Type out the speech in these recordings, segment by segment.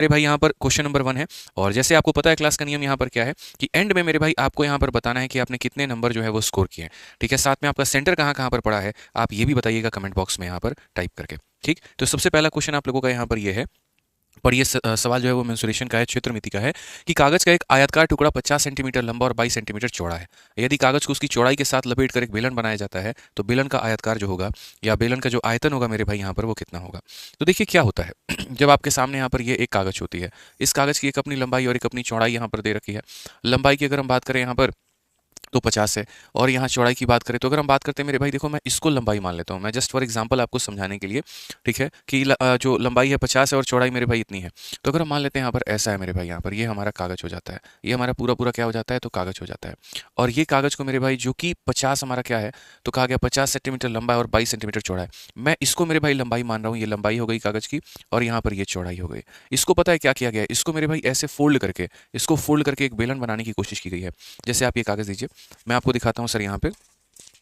मेरे भाई यहाँ पर क्वेश्चन नंबर 1 है। और जैसे आपको पता है क्लास का नियम यहाँ पर क्या है कि एंड में मेरे भाई आपको यहाँ पर बताना है कि आपने कितने नंबर जो है वो स्कोर किए हैं। ठीक है, साथ में आपका सेंटर कहाँ कहाँ पर पड़ा है आप ये भी बताइएगा कमेंट बॉक्स में यहाँ पर टाइप करके। ठीक, तो सबसे पहला क्वेश्चन आप लोगों का यहाँ पर ये है, पर ये सवाल जो है वो मेंसुरेशन का है, क्षेत्रमिति का है कि कागज का एक आयताकार टुकड़ा 50 सेंटीमीटर लंबा और 22 सेंटीमीटर चौड़ा है। यदि कागज को उसकी चौड़ाई के साथ लपेट कर एक बेलन बनाया जाता है तो बेलन का आयताकार जो होगा या बेलन का जो आयतन होगा मेरे भाई यहाँ पर वो कितना होगा। तो देखिए क्या होता है जब आपके सामने यहाँ पर ये एक कागज होती है, इस कागज की एक अपनी लंबाई और एक अपनी चौड़ाई यहाँ पर दे रखी है। लंबाई की अगर हम बात करें यहाँ पर तो 50 है, और यहाँ चौड़ाई की बात करें तो अगर हम बात करते हैं मेरे भाई, देखो मैं इसको लंबाई मान लेता हूँ, मैं जस्ट फॉर एग्जांपल आपको समझाने के लिए, ठीक है, कि जो लंबाई है 50 है और चौड़ाई मेरे भाई इतनी है। तो अगर हम मान लेते हैं यहाँ पर ऐसा है मेरे भाई, यहाँ पर ये हमारा कागज हो जाता है, ये हमारा पूरा पूरा क्या हो जाता है तो कागज हो जाता है। और ये कागज को मेरे भाई जो कि 50 हमारा क्या है तो कहा गया 50 सेंटीमीटर लंबा है और 22 सेंटीमीटर चौड़ा है। मैं इसको मेरे भाई लंबाई मान रहा हूँ, ये लंबाई हो गई कागज की और यहाँ पर ये चौड़ाई हो गई। इसको पता है क्या किया गया है, इसको मेरे भाई ऐसे फोल्ड करके, इसको फोल्ड करके एक बेलन बनाने की कोशिश की गई है। जैसे आप ये कागज दीजिए, मैं आपको दिखाता हूँ सर। यहाँ पे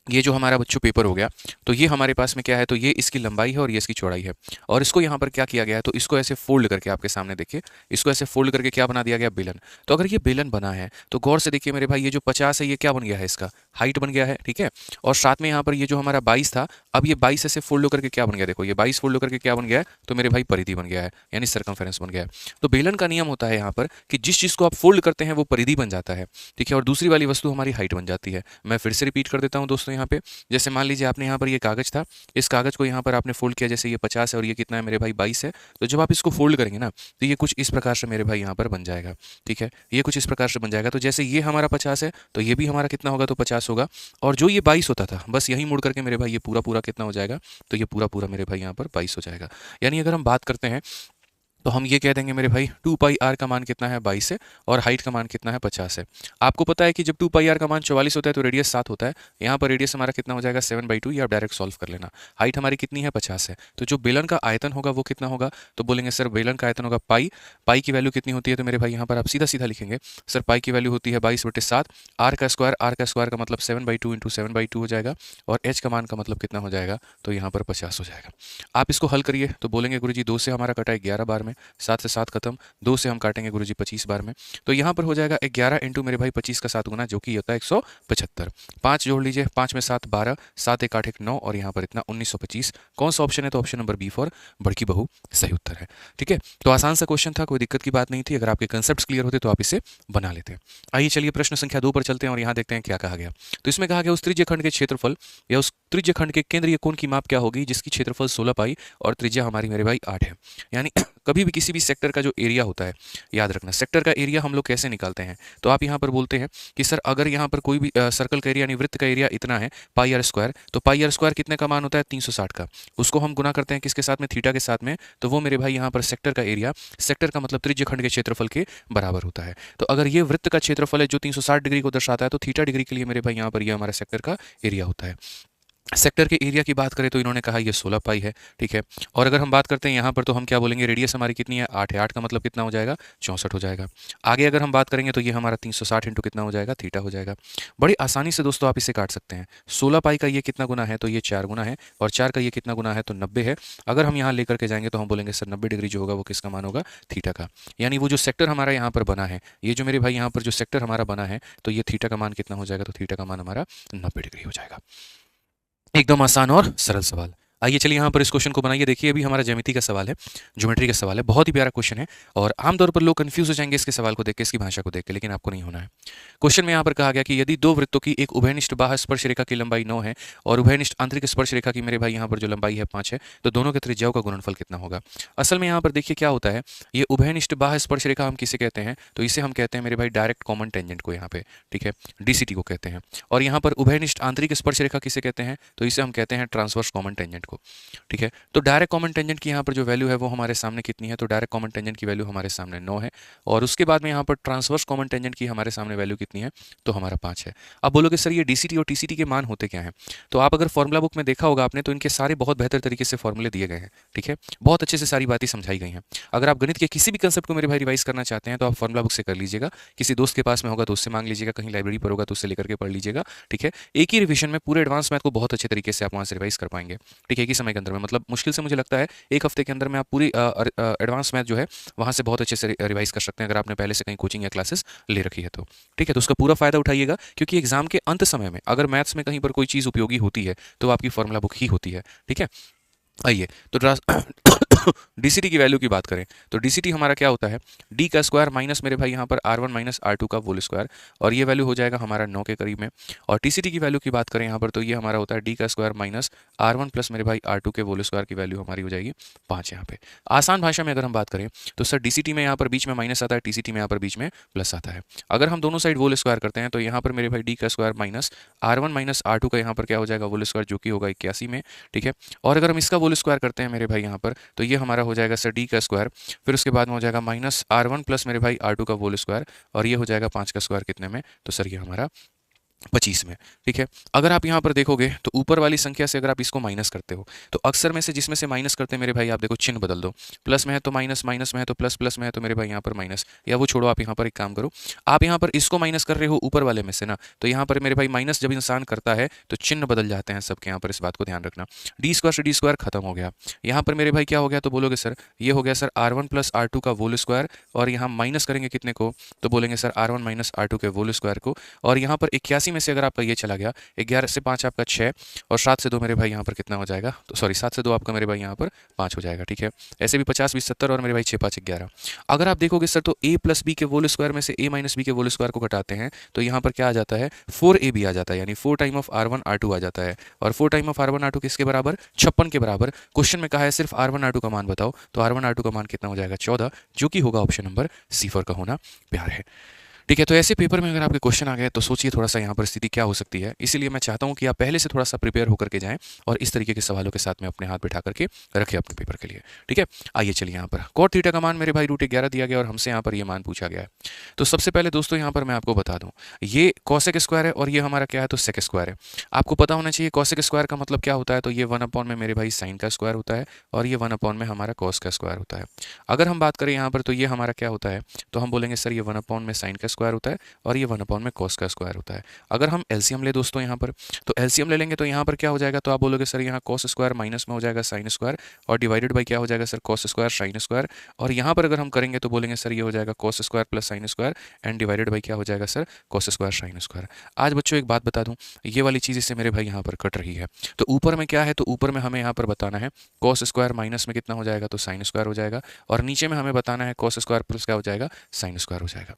ये जो हमारा बच्चों पेपर हो गया, तो ये हमारे पास में क्या है, तो ये इसकी लंबाई है और ये इसकी चौड़ाई है। और इसको यहाँ पर क्या किया गया है, तो इसको ऐसे फोल्ड करके आपके सामने देखिए, इसको ऐसे फोल्ड करके क्या बना दिया गया, बेलन। तो अगर ये बेलन बना है तो गौर से देखिए मेरे भाई, ये जो 50 है ये क्या बन गया है, इसका हाइट बन गया है, ठीक है। और साथ में यहाँ पर ये जो हमारा 22 था, अब ये 22 ऐसे फोल्ड करके क्या बन गया, देखो ये 22 फोल्ड करके क्या बन गया है, तो मेरे भाई परिधि बन गया है, यानी सर्कमफेरेंस बन गया है। तो बेलन का नियम होता है यहाँ पर कि जिस चीज़ को आप फोल्ड करते हैं वो परिधि बन जाता है, ठीक है, और दूसरी वाली वस्तु हमारी हाइट बन जाती है। मैं फिर से रिपीट कर देता हूँ दोस्तों, यहाँ पे जैसे मान लीजिए आपने यहाँ पर ये कागज था, इस कागज को यहाँ पर आपने फोल्ड किया, जैसे ये 50 है और ये कितना है मेरे भाई 22 है। तो जब आप इसको फोल्ड करेंगे ना तो ये कुछ इस प्रकार से मेरे भाई यहाँ पर बन जाएगा, ठीक है, ये कुछ इस प्रकार से बन जाएगा। तो जैसे ये हमारा 50 है तो ये भी हमारा कितना होगा, तो 50 होगा। और जो ये 22 होता था, बस यही मुड़ करके मेरे भाई ये पूरा पूरा कितना हो जाएगा, तो ये पूरा पूरा मेरे भाई यहाँ पर 22 हो जाएगा। यानी अगर हम बात करते हैं तो हम ये कह देंगे मेरे भाई 2 पाई आर का मान कितना है, 22 है, और हाइट का मान कितना है, 50 है। आपको पता है कि जब 2 पाई आर का मान 44 होता है तो रेडियस 7 होता है। यहाँ पर रेडियस हमारा कितना हो जाएगा, 7/2, या आप डायरेक्ट सॉल्व कर लेना। हाइट हमारी कितनी है, 50 है। तो जो बेलन का आयतन होगा वो कितना होगा, तो बोलेंगे सर बेलन का आयतन होगा पाई। पाई की वैल्यू कितनी होती है, तो मेरे भाई यहाँ पर आप सीधा सीधा लिखेंगे सर पाई की वैल्यू होती है 22/7। आर का स्क्वायर, आर का स्क्वायर का मतलब 7/2 इंटू 7/2 हो जाएगा, और एच का मान का मतलब कितना हो जाएगा, तो यहाँ पर 50 हो जाएगा। आप इसको हल करिए तो बोलेंगे गुरुजी 2 से हमारा कटा है 11 बार में, 7 से 7 खत्म, 2 से हम काटेंगे गुरुजी 25 बार में। तो यहाँ पर हो जाएगा 11 इंटू मेरे भाई 25 का 7 गुना, जो कि होता है 175। 5 जोड़ लीजिए, 5 में 7 12, 7 एक 8 एक 9, और यहाँ पर इतना 1925। कौन सा ऑप्शन है, तो ऑप्शन नंबर बी फॉर बड़की बहू सही उत्तर है। ठीक है, तो आसान सा क्वेश्चन था, कोई दिक्कत की बात नहीं थी। अगर आपके कंसेप्ट क्लियर होते तो आप इसे बना लेते हैं। आइए चलिए प्रश्न संख्या 2 पर चलते हैं और यहाँ देखते हैं क्या कहा गया। तो इसमें कहा गया उस त्रिज्य खंड के क्षेत्रफल या उस त्रिज्य खंड के केंद्रीय कोण की माप क्या होगी जिसकी क्षेत्रफल 16 पाई और त्रिज्या हमारी मेरे भाई 8 है। यानी कभी भी किसी भी सेक्टर का जो एरिया होता है, याद रखना सेक्टर का एरिया हम लोग कैसे निकालते हैं, तो आप यहाँ पर बोलते हैं कि सर अगर यहाँ पर कोई भी सर्कल का एरिया यानी वृत्त का एरिया इतना है पाई आर स्क्वायर, तो पाई आर स्क्वायर कितने का मान होता है, 360 का। उसको हम गुना करते हैं किसके साथ में, थीटा के साथ में, तो वो मेरे भाई यहाँ पर सेक्टर का एरिया, सेक्टर का मतलब त्रिज्य खंड के क्षेत्रफल के बराबर होता है। तो अगर ये वृत्त का क्षेत्रफल है जो 360 डिग्री को दर्शाता है, तो थीटा डिग्री के लिए मेरे भाई यहाँ पर ये हमारा सेक्टर का एरिया होता है। सेक्टर के एरिया की बात करें तो इन्होंने कहा ये 16 पाई है, ठीक है। और अगर हम बात करते हैं यहाँ पर तो हम क्या बोलेंगे, रेडियस हमारी कितनी है, 8 है, 8 का मतलब कितना हो जाएगा, 64 हो जाएगा। आगे अगर हम बात करेंगे तो ये हमारा 360 इंटू कितना हो जाएगा, थीटा हो जाएगा। बड़ी आसानी से दोस्तों आप इसे काट सकते हैं। 16 पाई का ये कितना गुना है, तो ये 4 गुना है, और 4 का ये कितना गुना है, तो 90 है। अगर हम यहाँ लेकर के जाएंगे तो हम बोलेंगे सर 90 डिग्री जो होगा वो किसका मान होगा, थीटा का। यानी वो जो सेक्टर हमारा यहाँ पर बना है, ये जो मेरे भाई यहाँ पर जो सेक्टर हमारा बना है, तो ये थीटा का मान कितना हो जाएगा, तो थीटा का मान हमारा 90 डिग्री हो जाएगा। एकदम आसान और सरल सवाल। आइए चलिए यहाँ पर इस क्वेश्चन को बनाइए। देखिए अभी हमारा ज्यामिति का सवाल है, ज्योमेट्री का सवाल है, बहुत ही प्यारा क्वेश्चन है, और आमतौर पर लोग कंफ्यूज हो जाएंगे इसके सवाल को देख के, इसकी भाषा को देख के, लेकिन आपको नहीं होना है। क्वेश्चन में यहाँ पर कहा गया कि यदि दो वृत्तों की एक उभयनिष्ठ बाह्य स्पर्श रेखा की लंबाई 9 है और उभयनिष्ठ आंतरिक स्पर्श रेखा की मेरे भाई यहाँ पर जो लंबाई है 5 है, तो दोनों के त्रिज्याओं का गुणनफल कितना होगा। असल में यहाँ पर देखिए क्या होता है, ये उभयनिष्ठ बाह्य स्पर्श रेखा हम किसे कहते हैं, तो इसे हम कहते हैं मेरे भाई डायरेक्ट कॉमन टेंजेंट को, यहाँ पे ठीक है, डीसीटी को कहते हैं। और यहाँ पर उभयनिष्ठ आंतरिक स्पर्श रेखा किसे कहते हैं, तो इसे हम कहते हैं ट्रांसवर्स कॉमन टेंजेंट को, ठीक है। तो डायरेक्ट कॉमन टेंजेंट की यहाँ पर जो वैल्यू है वो हमारे सामने कितनी है, तो डायरेक्ट कॉमन टेंजेंट की वैल्यू हमारे सामने 9 है, और उसके बाद में यहाँ पर ट्रांसवर्स कॉमन टेंजेंट की हमारे सामने वैल्यू कितनी है, तो हमारा 5 है। अब बोलोगे सर ये डीसीटी और टीसीटी के मान होते क्या हैं, तो आप अगर फॉर्मुला बुक में देखा होगा आपने तो इनके सारे बहुत बेहतर तरीके से फॉर्मूले दिए गए हैं, ठीक है, बहुत अच्छे से सारी बातें समझाई गई हैं। अगर आप गणित के किसी भी कंसेप्ट को मेरे भाई रिवाइज करना चाहते हैं तो आप फॉर्मुला बुक से कर लीजिएगा, किसी दोस्त के पास में होगा तो उससे मांग लीजिएगा, कहीं लाइब्रेरी पर होगा तो उससे लेकर के पढ़ लीजिएगा, ठीक है। एक ही रिविजन में पूरे एडवांस मैथ को बहुत अच्छे तरीके से आप वहाँ से रिवाइज कर पाएंगे, ठीक है। ठीक है, एक ही समय के अंदर में, मतलब मुश्किल से मुझे लगता है एक हफ्ते के अंदर में आप पूरी एडवांस मैथ जो है वहाँ से बहुत अच्छे से रिवाइज कर सकते हैं, अगर आपने पहले से कहीं कोचिंग या क्लासेस ले रखी है तो। ठीक है, तो उसका पूरा फायदा उठाइएगा, क्योंकि एग्जाम के अंत समय में अगर मैथ्स में कहीं पर कोई चीज़ उपयोगी होती है तो आपकी फॉर्मूला बुक ही होती है। ठीक है, आइए तो डीसीटी की वैल्यू की बात करें तो डीसीटी हमारा क्या होता है, डी का स्क्वायर माइनस मेरे भाई यहाँ पर R1 माइनस R2 का होल स्क्वायर, और ये वैल्यू हो जाएगा हमारा 9 के करीब में। और टीसीटी की वैल्यू की बात करें यहाँ पर तो ये हमारा होता है डी का स्क्वायर माइनस R1 प्लस मेरे भाई R2 के होल स्क्वायर की वैल्यू हमारी हो जाएगी 5 यहाँ पे। आसान भाषा में अगर हम बात करें तो सर डीसीटी में यहाँ पर बीच में माइनस आता है, टीसीटी में यहाँ पर बीच में प्लस आता है। अगर हम दोनों साइड होल स्क्वायर करते हैं तो यहाँ पर मेरे भाई डी का square minus R1 minus R2 का यहाँ पर क्या हो जाएगा होल स्क्वायर, जो कि होगा 81 में। ठीक है, और अगर हम इसका होल स्क्वायर करते हैं मेरे भाई यहाँ पर तो ये हमारा हो जाएगा सर डी का स्क्वायर, फिर उसके बाद में हो जाएगा माइनस R1 प्लस मेरे भाई R2 का होल स्क्वायर, और ये हो जाएगा 5 का स्क्वायर कितने में, तो सर ये हमारा 25 में। ठीक है, अगर आप यहाँ पर देखोगे तो ऊपर वाली संख्या से अगर आप इसको माइनस करते हो तो अक्सर में से जिसमें से माइनस करते हैं मेरे भाई आप देखो चिन्ह बदल दो, प्लस में है तो माइनस, माइनस में है तो प्लस, प्लस में है तो मेरे भाई यहाँ पर माइनस, या वो छोड़ो, आप यहाँ पर एक काम करो, आप यहाँ पर इसको माइनस कर रहे हो ऊपर वाले में से ना, तो यहाँ पर मेरे भाई माइनस जब इंसान करता है तो चिन्ह बदल जाते हैं सबके, यहाँ पर इस बात को ध्यान रखना। डी स्क्वायर से डी स्क्वायर खत्म हो गया, यहाँ पर मेरे भाई क्या हो गया तो बोलोगे सर ये हो गया सर R1 प्लस R2 का होल स्क्वायर, और यहाँ माइनस करेंगे कितने को तो बोलेंगे सर R1 माइनस R2 के होल स्क्वायर को, और यहाँ पर 81 में से अगर आपका ये चला गया, 11 से 5 आपका 6, और 7 से 2 मेरे भाई यहाँ पर कितना हो जाएगा, तो सॉरी 7 से 2 आपका मेरे भाई यहाँ पर 5 हो जाएगा। ठीक है, ऐसे भी 50 20 70, और मेरे भाई 6 5 11। अगर आप देखोगे सर तो a प्लस बी के होल स्क्वायर में से a माइनस बी के होल स्क्वायर को घटाते हैं तो यहाँ पर क्या आ जाता है 4ab आ जाता है, यानी 4 टाइम ऑफ R1 R2 आ जाता है, और 4 टाइम ऑफ R1 R2 किसके बराबर, 56 के बराबर। क्वेश्चन में कहा है सिर्फ R1 R2 का मान बताओ, तो R1 R2 का मान कितना हो जाएगा 14, जो कि होगा ऑप्शन नंबर C4 का होना प्यार है। ठीक है, तो ऐसे पेपर में अगर आपके क्वेश्चन आ गए तो सोचिए थोड़ा सा यहाँ पर स्थिति क्या हो सकती है, इसीलिए मैं चाहता हूँ कि आप पहले से थोड़ा सा प्रिपेयर होकर के जाएं और इस तरीके के सवालों के साथ में अपने हाथ बिठा करके रखें अपने पेपर के लिए। ठीक है, आइए चलिए यहाँ पर कॉट थीटा का मान मेरे भाई √11 दिया गया और हमसे यहाँ पर ये मान पूछा गया है। तो सबसे पहले दोस्तों यहाँ पर मैं आपको बता दूँ, ये कॉसेक स्क्वायर है और ये हमारा क्या है तो सेक स्क्वायर है। आपको पता होना चाहिए कॉसेक स्क्वायर का मतलब क्या होता है, तो ये 1/में मेरे भाई साइन का स्क्वायर होता है, और ये 1/में हमारा कॉस का स्क्वायर होता है। अगर हम बात करें यहाँ पर तो ये हमारा क्या होता है, तो हम बोलेंगे सर ये 1/में साइन का स्क्वायर होता है, और ये 1/में कॉस का स्क्वायर होता है। अगर हम एलसीएम ले दोस्तों यहाँ पर, तो एलसीएम ले लेंगे तो यहाँ पर क्या हो जाएगा, तो आप बोलोगे सर यहाँ कॉस स्क्वायर माइनस में हो जाएगा साइन स्क्वायर, और डिवाइडेड बाई क्या हो जाएगा sir cos square sine square, और यहाँ पर अगर हम करेंगे तो बोलेंगे सर ये हो जाएगा cos square plus sine square and divided by क्या हो जाएगा sir cos square sine square. आज बच्चों एक बात बता दूं, ये वाली चीज़ इससे मेरे भाई यहाँ पर कट रही है, तो ऊपर में क्या है, तो ऊपर में हमें यहाँ पर बताना है कॉस स्क्वायर माइनस में कितना हो जाएगा तो साइन स्क्वायर हो जाएगा, और नीचे में हमें बताना है कॉस स्क्वायर प्लस क्या हो जाएगा साइन स्क्वायर हो जाएगा।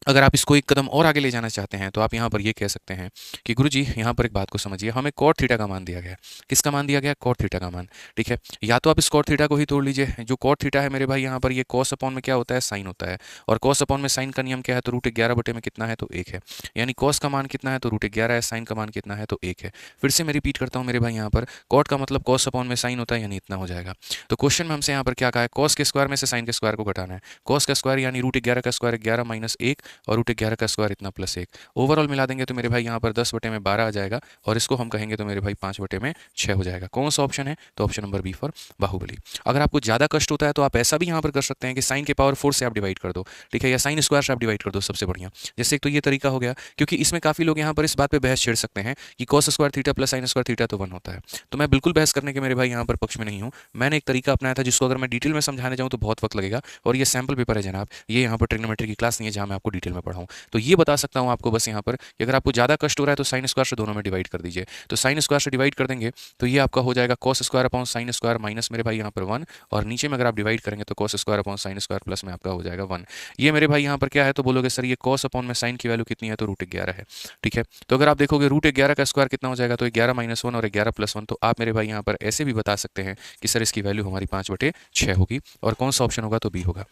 अगर आप इसको एक कदम और आगे ले जाना चाहते हैं तो आप यहाँ पर ये कह सकते हैं कि गुरुजी यहाँ पर एक बात को समझिए, हमें कॉट थीटा का मान दिया गया है। किसका मान दिया गया, कॉट थीटा का मान। ठीक है, या तो आप इस कॉट थीटा को ही तोड़ लीजिए, जो कॉट थीटा है मेरे भाई यहाँ पर ये कॉस अपॉन में क्या होता है साइन होता है, और कॉस अपॉन में साइन का नियम क्या है तो √11 बटे में कितना है तो 1 है, यानी कॉस का मान कितना है तो √11 है, साइन का मान कितना है तो 1 है। फिर से मैं रिपीट करता हूँ मेरे भाई यहाँ पर कॉट का मतलब कॉस अपॉन में साइन होता है, यानी इतना हो जाएगा। तो क्वेश्चन में हमसे यहाँ पर क्या कहा है, कॉस के स्क्वायर में से साइन के स्क्वायर को घटाना है, कॉस का स्क्वायर यानी √11 का स्क्वायर 11 माइनस 1 और √11 का स्क्वायर इतना प्लस 1, ओवरऑल मिला देंगे तो मेरे भाई यहाँ पर 10 बटे में 12 आ जाएगा, और इसको हम कहेंगे तो मेरे भाई 5 बटे में 6 हो जाएगा। कौन सा ऑप्शन है, तो option number b for Baahubali. अगर आपको ज़्यादा कष्ट होता है तो आप ऐसा भी यहाँ पर कर सकते हैं कि साइन के पावर 4 से आप डिवाइड कर दो, ठीक है, या साइन स्क्वायर से आप डिवाइड कर दो, सबसे बढ़िया। जैसे एक तो ये तरीका हो गया, क्योंकि इसमें काफ़ी लोग यहाँ पर इस बात पर बहस छेड़ सकते हैं कि cos square theta plus sine square theta तो 1 होता है, तो मैं बिल्कुल बहस करने के मेरे भाई यहाँ पर पक्ष में नहीं हूँ। मैंने एक तरीका अपनाया था जिसको अगर मैं डिटेल में समझाने जाऊँ तो बहुत वक्त लगेगा, और ये सैम्पल पेपर है जनाब, ये यहाँ पर ट्रिग्नोमेट्री की क्लास नहीं है जहाँ मैं आपको डिटेल में पढ़ाऊँ। तो ये बता सकता हूँ आपको बस यहाँ पर कि अगर आपको ज़्यादा कष्ट हो रहा है तो साइन स्क्वायर से दोनों में डिवाइड कर दीजिए, तो साइन स्क्वायर से डिवाइड कर देंगे तो ये आपका हो जाएगा cos square upon sine square minus मेरे भाई यहाँ पर 1, और नीचे में अगर आप डिवाइड करेंगे तो cos square upon sine square plus में आपका हो जाएगा 1। ये मेरे भाई यहाँ पर क्या है, तो बोलोगे सर ये कॉस अपॉन में साइन की वैल्यू कितनी है तो √11 है। ठीक है, तो अगर आप देखोगे √11 का स्क्वायर कितना हो जाएगा तो 11 माइनस 1 और 11 प्लस 1, तो आप मेरे भाई यहाँ पर ऐसे भी बता सकते हैं कि सर इसकी वैल्यू हमारी 5 बटे 6 होगी, और कौन सा ऑप्शन होगा तो बी होगा।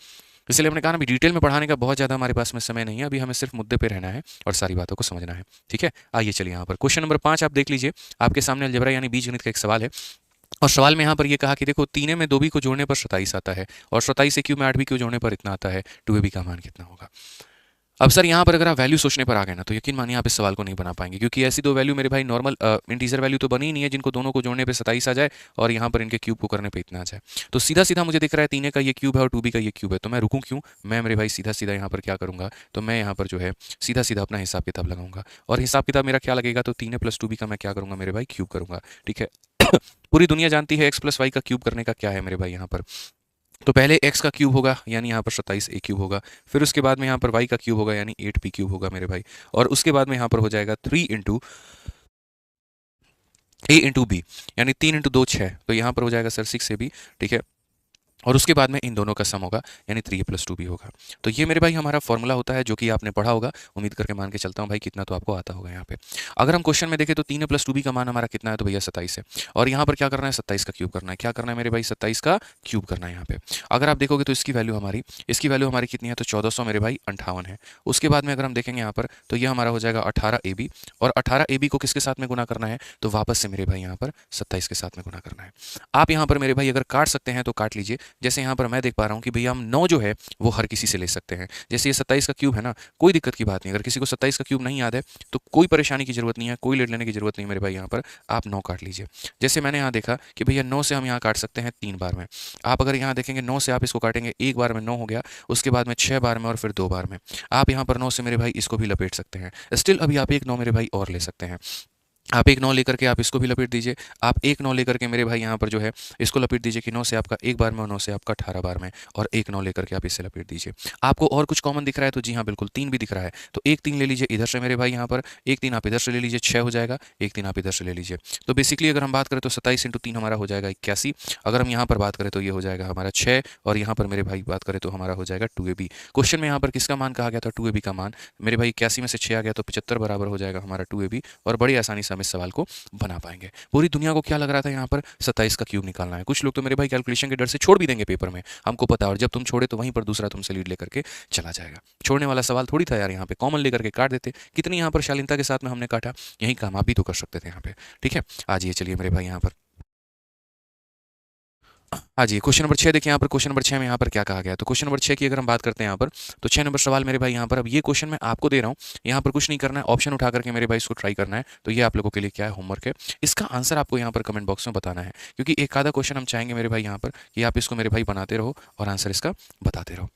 इसलिए हमने कहा ना, अभी डिटेल में पढ़ाने का बहुत ज़्यादा हमारे पास में समय नहीं है, अभी हमें सिर्फ मुद्दे पे रहना है और सारी बातों को समझना है। ठीक है, आइए चलिए यहाँ पर क्वेश्चन नंबर 5 आप देख लीजिए, आपके सामने अलजेब्रा यानी बीजगणित का एक सवाल है, और सवाल में यहाँ पर ये कहा कि देखो 3 में 2b को जोड़ने पर 27 आता है, और 27 से क्यू में 8b को जोड़ने पर इतना आता है, 2ab का मान कितना होगा। अब सर यहाँ पर अगर आप वैल्यू सोचने पर आ गए ना तो यकीन मानिए आप इस सवाल को नहीं बना पाएंगे, क्योंकि ऐसी दो वैल्यू मेरे भाई नॉर्मल इंटीजर वैल्यू तो बनी ही नहीं है जिनको दोनों को जोड़ने पे 27 आ जाए और यहाँ पर इनके क्यूब को करने पे इतना आ जाए। तो सीधा सीधा मुझे दिख रहा है 3 का ये क्यूब है और 2b का ये क्यूब है, तो मैं रुकूँ क्यों, मैं मेरे भाई सीधा सीधा यहाँ पर क्या करूँगा, तो मैं यहाँ पर जो है सीधा सीधा अपना हिसाब किताब लगाऊंगा, और हिसाब किताब मेरा क्या लगेगा, तो 3 + 2b का मैं क्या करूँगा मेरे भाई क्यूब करूँगा। ठीक है पूरी दुनिया जानती है एक्स प्लस वाई का क्यूब करने का क्या है मेरे भाई यहाँ पर। तो पहले x का क्यूब होगा यानी यहाँ पर 27 a क्यूब होगा, फिर उसके बाद में यहाँ पर y का क्यूब होगा यानी 8p क्यूब होगा मेरे भाई, और उसके बाद में यहाँ पर हो जाएगा 3 इंटू a इंटू b, यानी 3 इंटू 2 6, तो यहाँ पर हो जाएगा सर 6ab, ठीक है। और उसके बाद में इन दोनों का सम होगा यानी 3a+2b होगा। तो ये मेरे भाई हमारा फॉर्मूला होता है जो कि आपने पढ़ा होगा, उम्मीद करके मान के चलता हूँ भाई कितना तो आपको आता होगा यहाँ पे। अगर हम क्वेश्चन में देखें तो 3a+2b का मान हमारा कितना है, तो भैया 27 है, और यहाँ पर क्या करना है 27 का क्यूब करना है। क्या करना है मेरे भाई 27 का क्यूब करना है यहाँ पे। अगर आप देखोगे तो इसकी वैल्यू हमारी कितनी है, तो 1400 मेरे भाई 58 है। उसके बाद में अगर हम देखेंगे यहाँ पर तो ये हमारा हो जाएगा 18ab, और 18ab को किसके साथ में गुना करना है, तो वापस से मेरे भाई यहाँ पर 27 के साथ में गुना करना है। आप यहाँ पर मेरे भाई अगर काट सकते हैं तो काट लीजिए। जैसे यहाँ पर मैं देख पा रहा हूँ कि भैया हम 9 जो है वो हर किसी से ले सकते हैं। जैसे ये 27 का क्यूब है ना, कोई दिक्कत की बात नहीं। अगर किसी को 27 का क्यूब नहीं याद है तो कोई परेशानी की जरूरत नहीं है, कोई लेट लेने की जरूरत नहीं मेरे भाई, यहाँ पर आप 9 काट लीजिए। जैसे मैंने यहाँ देखा कि भैया 9 से हम यहाँ काट सकते हैं 3 बार में। आप अगर यहाँ देखेंगे 9 से आप इसको काटेंगे, एक बार में 9 हो गया, उसके बाद में 6 बार में, और फिर 2 बार में। आप यहाँ पर 9 से मेरे भाई इसको भी लपेट सकते हैं। स्टिल अभी आप एक 9 मेरे भाई और ले सकते हैं। आप एक 9 लेकर के आप इसको भी लपेट दीजिए। आप एक 9 लेकर के मेरे भाई यहाँ पर जो है इसको लपेट दीजिए कि 9 से आपका एक बार में और 9 से आपका 18 बार में, और एक 9 लेकर के आप इसे लपेट दीजिए। आपको और कुछ कॉमन दिख रहा है, तो जी हाँ बिल्कुल 3 भी दिख रहा है, तो एक 3 ले लीजिए इधर से मेरे भाई यहाँ पर, एक 3 आप इधर से ले लीजिए 6 हो जाएगा, एक 3 आप इधर से ले लीजिए। तो बेसिकली अगर हम बात करें तो 27 इंटू 3 हमारा हो जाएगा 81। अगर हम यहाँ पर बात करें तो ये हो जाएगा हमारा 6, और यहाँ पर मेरे भाई बात करें तो हमारा हो जाएगा 2ab। क्वेश्चन में यहाँ पर किसका मान कहा गया था, 2ab का मान। मेरे भाई 81 में से 6 आ गया तो 75 बराबर हो जाएगा हमारा 2ab, और बड़ी आसानी से हम इस सवाल को बना पाएंगे। पूरी दुनिया को क्या लग रहा था यहाँ पर 27 का क्यूब निकालना है। कुछ लोग तो मेरे भाई कैलकुलेशन के डर से छोड़ भी देंगे पेपर में, हमको पता है, और जब तुम छोड़े तो वहीं पर दूसरा तुमसे लीड लेकर के चला जाएगा। छोड़ने वाला सवाल थोड़ी था यार, यहाँ पे कॉमन लेकर के काट देते। कितनी यहाँ पर शालीनता के साथ में हमने काटा, यही काम आप भी तो कर सकते थे यहाँ पे, ठीक है। आज ये चलिए मेरे भाई यहाँ पर, हाँ जी, क्वेश्चन नंबर 6 देखिए यहाँ पर। क्वेश्चन नंबर 6 में यहाँ पर क्या कहा गया है, तो क्वेश्चन नंबर 6 की अगर हम बात करते हैं यहाँ पर, तो 6 नंबर सवाल मेरे भाई यहाँ पर। अब ये क्वेश्चन मैं आपको दे रहा हूँ, यहाँ पर कुछ नहीं करना है, ऑप्शन उठा करके मेरे भाई इसको ट्राई करना है। तो ये आप लोगों के लिए क्या है, होमवर्क है। इसका आंसर आपको यहाँ पर कमेंट बॉक्स में बताना है, क्योंकि एक आधा क्वेश्चन हम चाहेंगे मेरे भाई यहाँ पर कि आप इसको मेरे भाई बनाते रहो और आंसर इसका बताते रहो,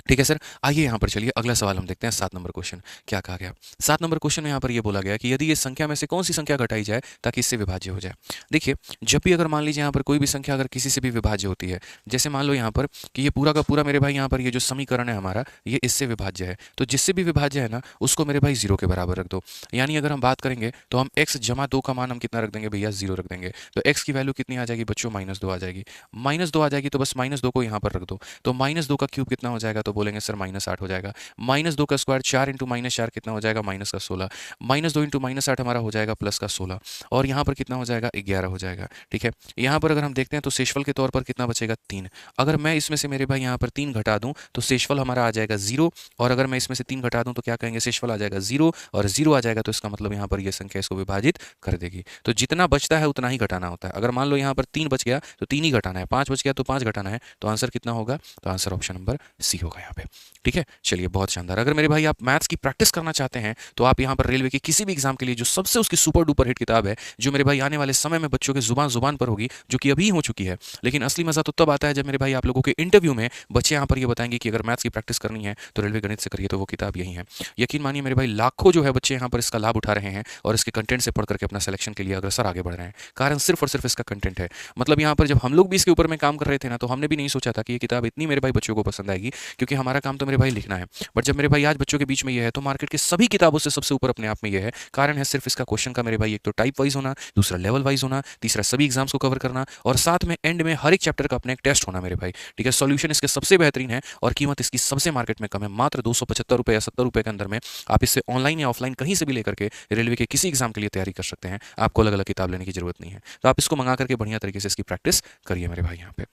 ठीक है सर। आइए यहाँ पर चलिए अगला सवाल हम देखते हैं। 7 नंबर क्वेश्चन क्या कहा गया। 7 नंबर क्वेश्चन में यहाँ पर ये बोला गया कि यदि ये संख्या में से कौन सी संख्या घटाई जाए ताकि इससे विभाज्य हो जाए। देखिए, जब भी अगर मान लीजिए यहाँ पर कोई भी संख्या अगर किसी से भी विभाज्य होती है, जैसे मान लो यहाँ पर कि ये पूरा का पूरा मेरे भाई यहाँ पर ये जो समीकरण है हमारा, ये इससे विभाज्य है, तो जिससे भी विभाज्य है ना उसको मेरे भाई 0 के बराबर रख दो। यानी अगर हम बात करेंगे तो हम x जमा 2 का मान हम कितना रख देंगे भैया, 0 रख देंगे। तो x की वैल्यू कितनी आ जाएगी बच्चों, -2 आ जाएगी। -2 आ जाएगी तो बस -2 को यहाँ पर रख दो। तो -2 का क्यूब कितना हो जाएगा, तो बोलेंगे सर -8 हो जाएगा। -2 का स्क्वायर 4 इंटू -4 कितना हो जाएगा, -16। -2 इंटू -8 हमारा हो जाएगा +16, और यहाँ पर कितना हो जाएगा, 11 हो जाएगा, ठीक है। यहाँ पर अगर हम देखते हैं तो शेषफल के तौर पर कितना बचेगा, 3। अगर मैं इसमें से मेरे भाई यहाँ पर 3 घटा दूं तो शेषफल हमारा आ जाएगा 0, और अगर मैं इसमें से 3 घटा दूं तो क्या कहेंगे, शेषफल आ जाएगा 0, और 0 आ जाएगा तो इसका मतलब यहाँ पर ये संख्या इसको विभाजित कर देगी। तो जितना बचता है उतना ही घटाना होता है। अगर मान लो यहाँ पर 3 बच गया तो 3 ही घटाना है, 5 बच गया तो 5 घटाना है, तो आंसर कितना होगा, तो आंसर ऑप्शन नंबर सी होगा यहाँ पे, ठीक है। चलिए बहुत शानदार। अगर मेरे भाई आप मैथ्स की प्रैक्टिस करना चाहते हैं तो आप यहाँ पर रेलवे के किसी भी एग्जाम के लिए जो सबसे उसकी सुपर डुपर हिट किताब है, जो मेरे भाई आने वाले समय में बच्चों के जुबान पर होगी, जो कि अभी हो चुकी है, लेकिन असली मजा तो तब आता है जब मेरे भाई आप लोगों के इंटरव्यू में बच्चे यहाँ पर ये बताएंगे कि अगर मैथ्स की प्रैक्टिस करनी है तो रेलवे गणित से करिए, तो वो किताब यही है। यकीन मानिए मेरे भाई लाखों जो है बच्चे यहाँ पर इसका लाभ उठा रहे हैं और इसके कंटेंट से पढ़ करके अपना सिलेक्शन के लिए अग्रसर आगे बढ़ रहे हैं। कारण सिर्फ और सिर्फ इसका कंटेंट है। मतलब यहाँ पर जब हम लोग भी इसके ऊपर में काम कर रहे थे ना, तो हमने भी नहीं सोचा था कि ये किताब इतनी मेरे भाई बच्चों को पसंद आएगी, क्योंकि हमारा काम तो मेरे भाई लिखना है। बट जब मेरे भाई आज बच्चों के बीच में ये है तो मार्केट के सभी किताबों से सबसे ऊपर अपने आप में ये है। कारण है सिर्फ इसका क्वेश्चन का मेरे भाई, एक तो टाइप वाइज होना, दूसरा लेवल वाइज होना, तीसरा सभी एग्जाम्स को कवर करना, और साथ में एंड में हर एक चैप्टर का अपना एक टेस्ट होना मेरे भाई, ठीक है। सॉल्यूशन इसके सबसे बेहतरीन है और कीमत इसकी सबसे मार्केट में कम है, मात्र 275 रुपये या 70 रुपये के अंदर में आप इससे ऑनलाइन या ऑफलाइन कहीं से भी लेकर के रेलवे के किसी एग्जाम के लिए तैयारी कर सकते हैं। आपको अलग अलग किताब लेने की जरूरत नहीं है। तो आप इसको मंगा करके बढ़िया तरीके से इसकी प्रैक्टिस करिए मेरे भाई यहाँ पे।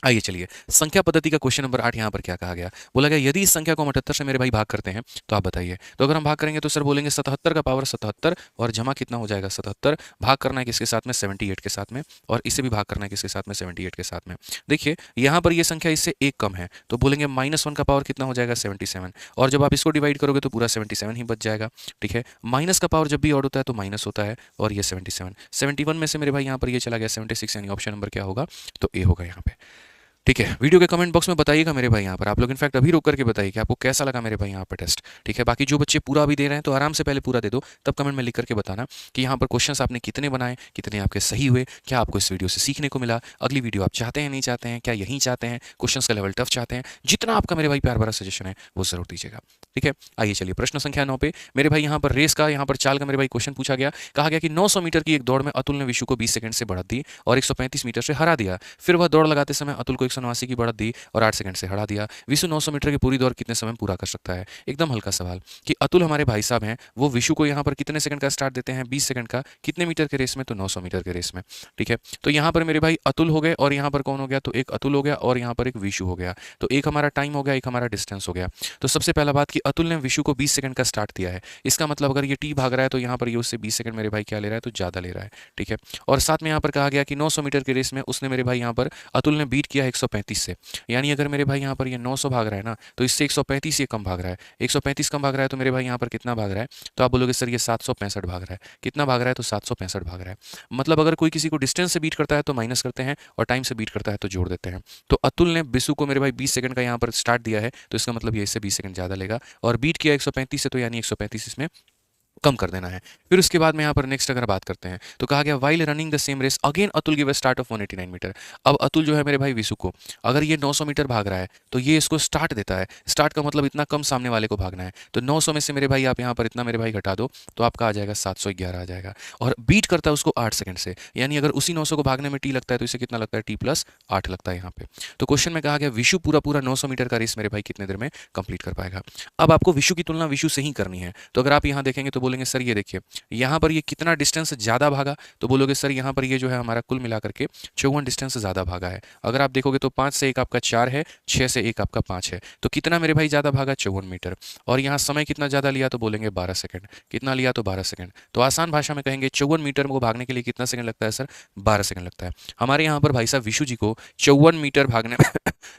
आइए चलिए संख्या पद्धति का क्वेश्चन नंबर 8 यहाँ पर क्या कहा गया। बोला गया यदि इस संख्या को हम 78 से मेरे भाई भाग करते हैं तो आप बताइए। तो अगर हम भाग करेंगे तो सर बोलेंगे 77 का पावर 77, और जमा कितना हो जाएगा 77। भाग करना है किसके साथ में, 78 के साथ में, और इसे भी भाग करना है किसके साथ में, 78 के साथ में। देखिए यहाँ पर ये संख्या इससे एक कम है, तो बोलेंगे -1 का पावर कितना हो जाएगा, 77, और जब आप इसको डिवाइड करोगे तो पूरा 77 ही बच जाएगा, ठीक है। माइनस का पावर जब भी ऑड होता है तो माइनस होता है, और ये 77 71 में से मेरे भाई यहाँ पर ये चला गया 76, यानी ऑप्शन नंबर क्या होगा, तो ए होगा यहाँ पे। ठीक है, वीडियो के कमेंट बॉक्स में बताइएगा मेरे भाई यहाँ पर, आप लोग इनफैक्ट अभी रोक करके बताइए कि आपको कैसा लगा मेरे भाई यहाँ पर टेस्ट। ठीक है, बाकी जो बच्चे पूरा भी दे रहे हैं तो आराम से पहले पूरा दे दो, तब कमेंट में लिख करके बताना कि यहाँ पर क्वेश्चंस आपने कितने बनाए, कितने आपके सही हुए, क्या आपको इस वीडियो से सीखने को मिला, अगली वीडियो आप चाहते हैं नहीं चाहते हैं, क्या यहीं चाहते हैं, क्वेश्चंस का लेवल टफ चाहते हैं, जितना आपका मेरे भाई प्यार भरा सजेशन है वो जरूर दीजिएगा। ठीक है, आइए चलिए प्रश्न संख्या 9 पे मेरे भाई यहाँ पर रेस का, यहाँ पर चाल का मेरे भाई क्वेश्चन पूछा गया। कहा गया कि 900 मीटर की एक दौड़ में अतुल ने विशु को 20 सेकंड से बढ़त दी और 135 मीटर से हरा दिया। फिर वह दौड़ लगाते समय अतुल को 189 की बढ़त दी और 8 सेकंड से हरा दिया। विशु 900 मीटर की पूरी दौड़ कितने समय में पूरा कर सकता है। एकदम हल्का सवाल कि अतुल हमारे भाई साहब हैं, वो विशु को यहाँ पर कितने सेकंड का स्टार्ट देते हैं, 20 सेकंड का, कितने मीटर के रेस में, तो 900 मीटर के रेस में। ठीक है, तो यहाँ पर मेरे भाई अतुल हो गए और यहाँ पर कौन हो गया, तो एक अतुल हो गया और यहाँ पर एक विशु हो गया। तो एक हमारा टाइम हो गया, एक हमारा डिस्टेंस हो गया। तो सबसे पहला बात कि अतुल ने विशु को 20 सेकंड का स्टार्ट दिया है, इसका मतलब अगर ये टी भाग रहा है तो यहाँ पर ये उससे 20 सेकंड मेरे भाई क्या ले रहा है, तो ज़्यादा ले रहा है। ठीक है, और साथ में यहाँ पर कहा गया कि 900 मीटर की रेस में उसने मेरे भाई यहाँ पर अतुल ने बीट किया 135 से, यानी अगर मेरे भाई यहाँ पर ये 900 भाग रहा है ना, तो इससे 135 ये कम भाग रहा है। 135 कम भाग रहा है तो मेरे भाई यहाँ पर कितना भाग रहा है, तो आप बोलोगे सर ये 765 भाग रहा है। कितना भाग रहा है, तो 765 भाग रहा है। मतलब अगर कोई किसी को डिस्टेंस से बीट करता है तो माइनस करते हैं और टाइम से बीट करता है तो जोड़ देते हैं। तो अतुल ने बिसु को मेरे भाई 20 सेकंड का यहाँ पर स्टार्ट दिया है, तो इसका मतलब ये इससे 20 सेकंड ज़्यादा लेगा और बीट किया 135 से, तो यानी 135 इसमें कम कर देना है। फिर उसके बाद में यहाँ पर नेक्स्ट अगर बात करते हैं तो कहा गया while running the same race again Atul give a start of 189 metre. अब अतुल जो है मेरे भाई विशु को, अगर ये 900 मीटर भाग रहा है तो ये इसको स्टार्ट देता है। स्टार्ट का मतलब इतना कम सामने वाले को भागना है, तो 900 में से मेरे भाई आप यहाँ पर इतना मेरे भाई घटा दो तो आपका आ जाएगा 711 आ जाएगा। और बीट करता है उसको 8 सेकंड से, यानी अगर उसी 900 को भागने में टी लगता है तो इसे कितना लगता है, टी प्लस 8 लगता है यहाँ पे। तो क्वेश्चन में कहा गया विशु पूरा पूरा 900 मीटर का रेस मेरे भाई कितने देर में कंप्लीट कर पाएगा। अब आपको विशु की तुलना विशु से ही करनी है, तो अगर आप यहाँ देखेंगे तो बोलेंगे सर ये देखिए यहाँ पर ये कितना डिस्टेंस ज़्यादा भागा, तो बोलोगे सर यहाँ पर ये जो है हमारा कुल मिला करके 54 डिस्टेंस ज़्यादा भागा है। अगर आप देखोगे तो 5 से 1 आपका 4 है, 6 से 1 आपका 5 है, तो कितना मेरे भाई ज़्यादा भागा, 54 मीटर। और यहाँ समय कितना ज़्यादा लिया, तो बोलेंगे 12 सेकंड। कितना लिया, तो 12 सेकंड। तो आसान भाषा में कहेंगे 54 मीटर को भागने के लिए कितना सेकंड लगता है सर, 12 सेकंड लगता है। हमारे यहाँ पर भाई साहब विशु जी को 54 मीटर भागने में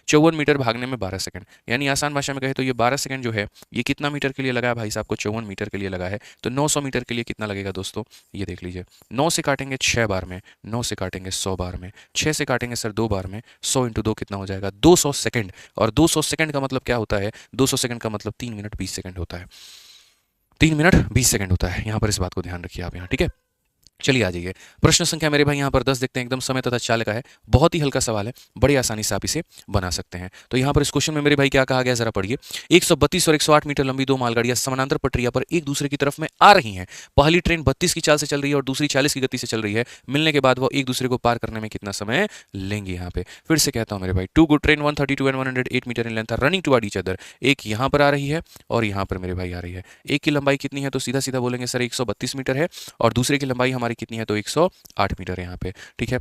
54 मीटर भागने में 12 सेकंड, यानी आसान भाषा में कहे तो ये 12 सेकंड जो है ये कितना मीटर के लिए लगा है भाई साहब को, 54 मीटर के लिए लगा है। तो 900 मीटर के लिए कितना लगेगा दोस्तों, ये देख लीजिए। 9 से काटेंगे 6 बार में, 9 से काटेंगे 100 बार में, 6 से काटेंगे सर 2 बार में, 100 इंटू 2 कितना हो जाएगा, 200 सेकंड। और 200 सेकंड का मतलब क्या होता है, 200 सेकंड का मतलब 3 मिनट 20 सेकंड होता है। 3 मिनट 20 सेकंड होता है, यहाँ पर इस बात को ध्यान रखिए आप यहाँ। ठीक है, चलिए आ जाइए प्रश्न संख्या मेरे भाई यहाँ पर 10 देखते हैं, एकदम समय तथा चाल का है, बहुत ही हल्का सवाल है, बड़ी आसानी से आप इसे बना सकते हैं। तो यहाँ पर इस क्वेश्चन में मेरे भाई क्या कहा गया जरा पढ़िए। 132 और 108 मीटर लंबी दो मालगाड़ियां समानांतर पटरिया पर एक दूसरे की तरफ में आ रही हैं। पहली ट्रेन 32 की चाल से चल रही है और दूसरी 40 की गति से चल रही है। मिलने के बाद वो एक दूसरे को पार करने में कितना समय लेंगे। यहाँ पे फिर से कहता हूँ मेरे भाई, two good train 132 and 108 metre in length are running toward each other. एक यहाँ पर आ रही है और यहाँ पर मेरे भाई आ रही है। एक की लंबाई कितनी है, तो सीधा सीधा बोलेंगे सर 132 मीटर है, और दूसरे की लंबाई हमारी कितनी है, तो 108 मीटर है यहाँ पे। ठीक है,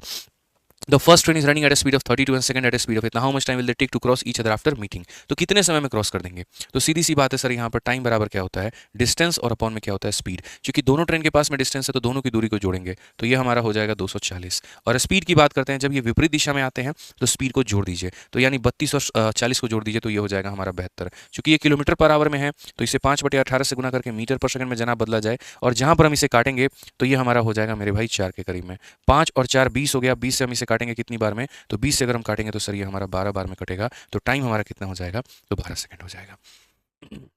The first train is running at a speed of 32 and second at a speed of इतना, how much time will they take to cross each other after meeting। तो कितने समय में क्रॉस कर देंगे। तो सीधी सी बात है सर, यहाँ पर टाइम बराबर क्या होता है, डिस्टेंस और अपॉन में क्या होता है, स्पीड। क्योंकि दोनों ट्रेन के पास में डिस्टेंस है तो दोनों की दूरी को जोड़ेंगे, तो ये हमारा हो जाएगा 240। और स्पीड की बात करते हैं, जब ये विपरीत दिशा में आते हैं तो स्पीड को जोड़ दीजिए, तो यानी 32 और 40 को जोड़ दीजिए तो ये हो जाएगा हमारा 72। चूंकि ये किलोमीटर पर आवर में है तो इसे 5/18 से गुना करके मीटर पर सेकंड में जना बदला जाए, और जहां पर हम इसे काटेंगे तो ये हमारा हो जाएगा मेरे भाई 4 के करीब में। 5 और 4 20 हो गया, 20 से हम इसे काटेंगे कितनी बार में, तो 20 से अगर हम काटेंगे तो सर ये हमारा 12 बार में कटेगा, तो टाइम हमारा कितना हो जाएगा, तो 12 सेकंड हो जाएगा।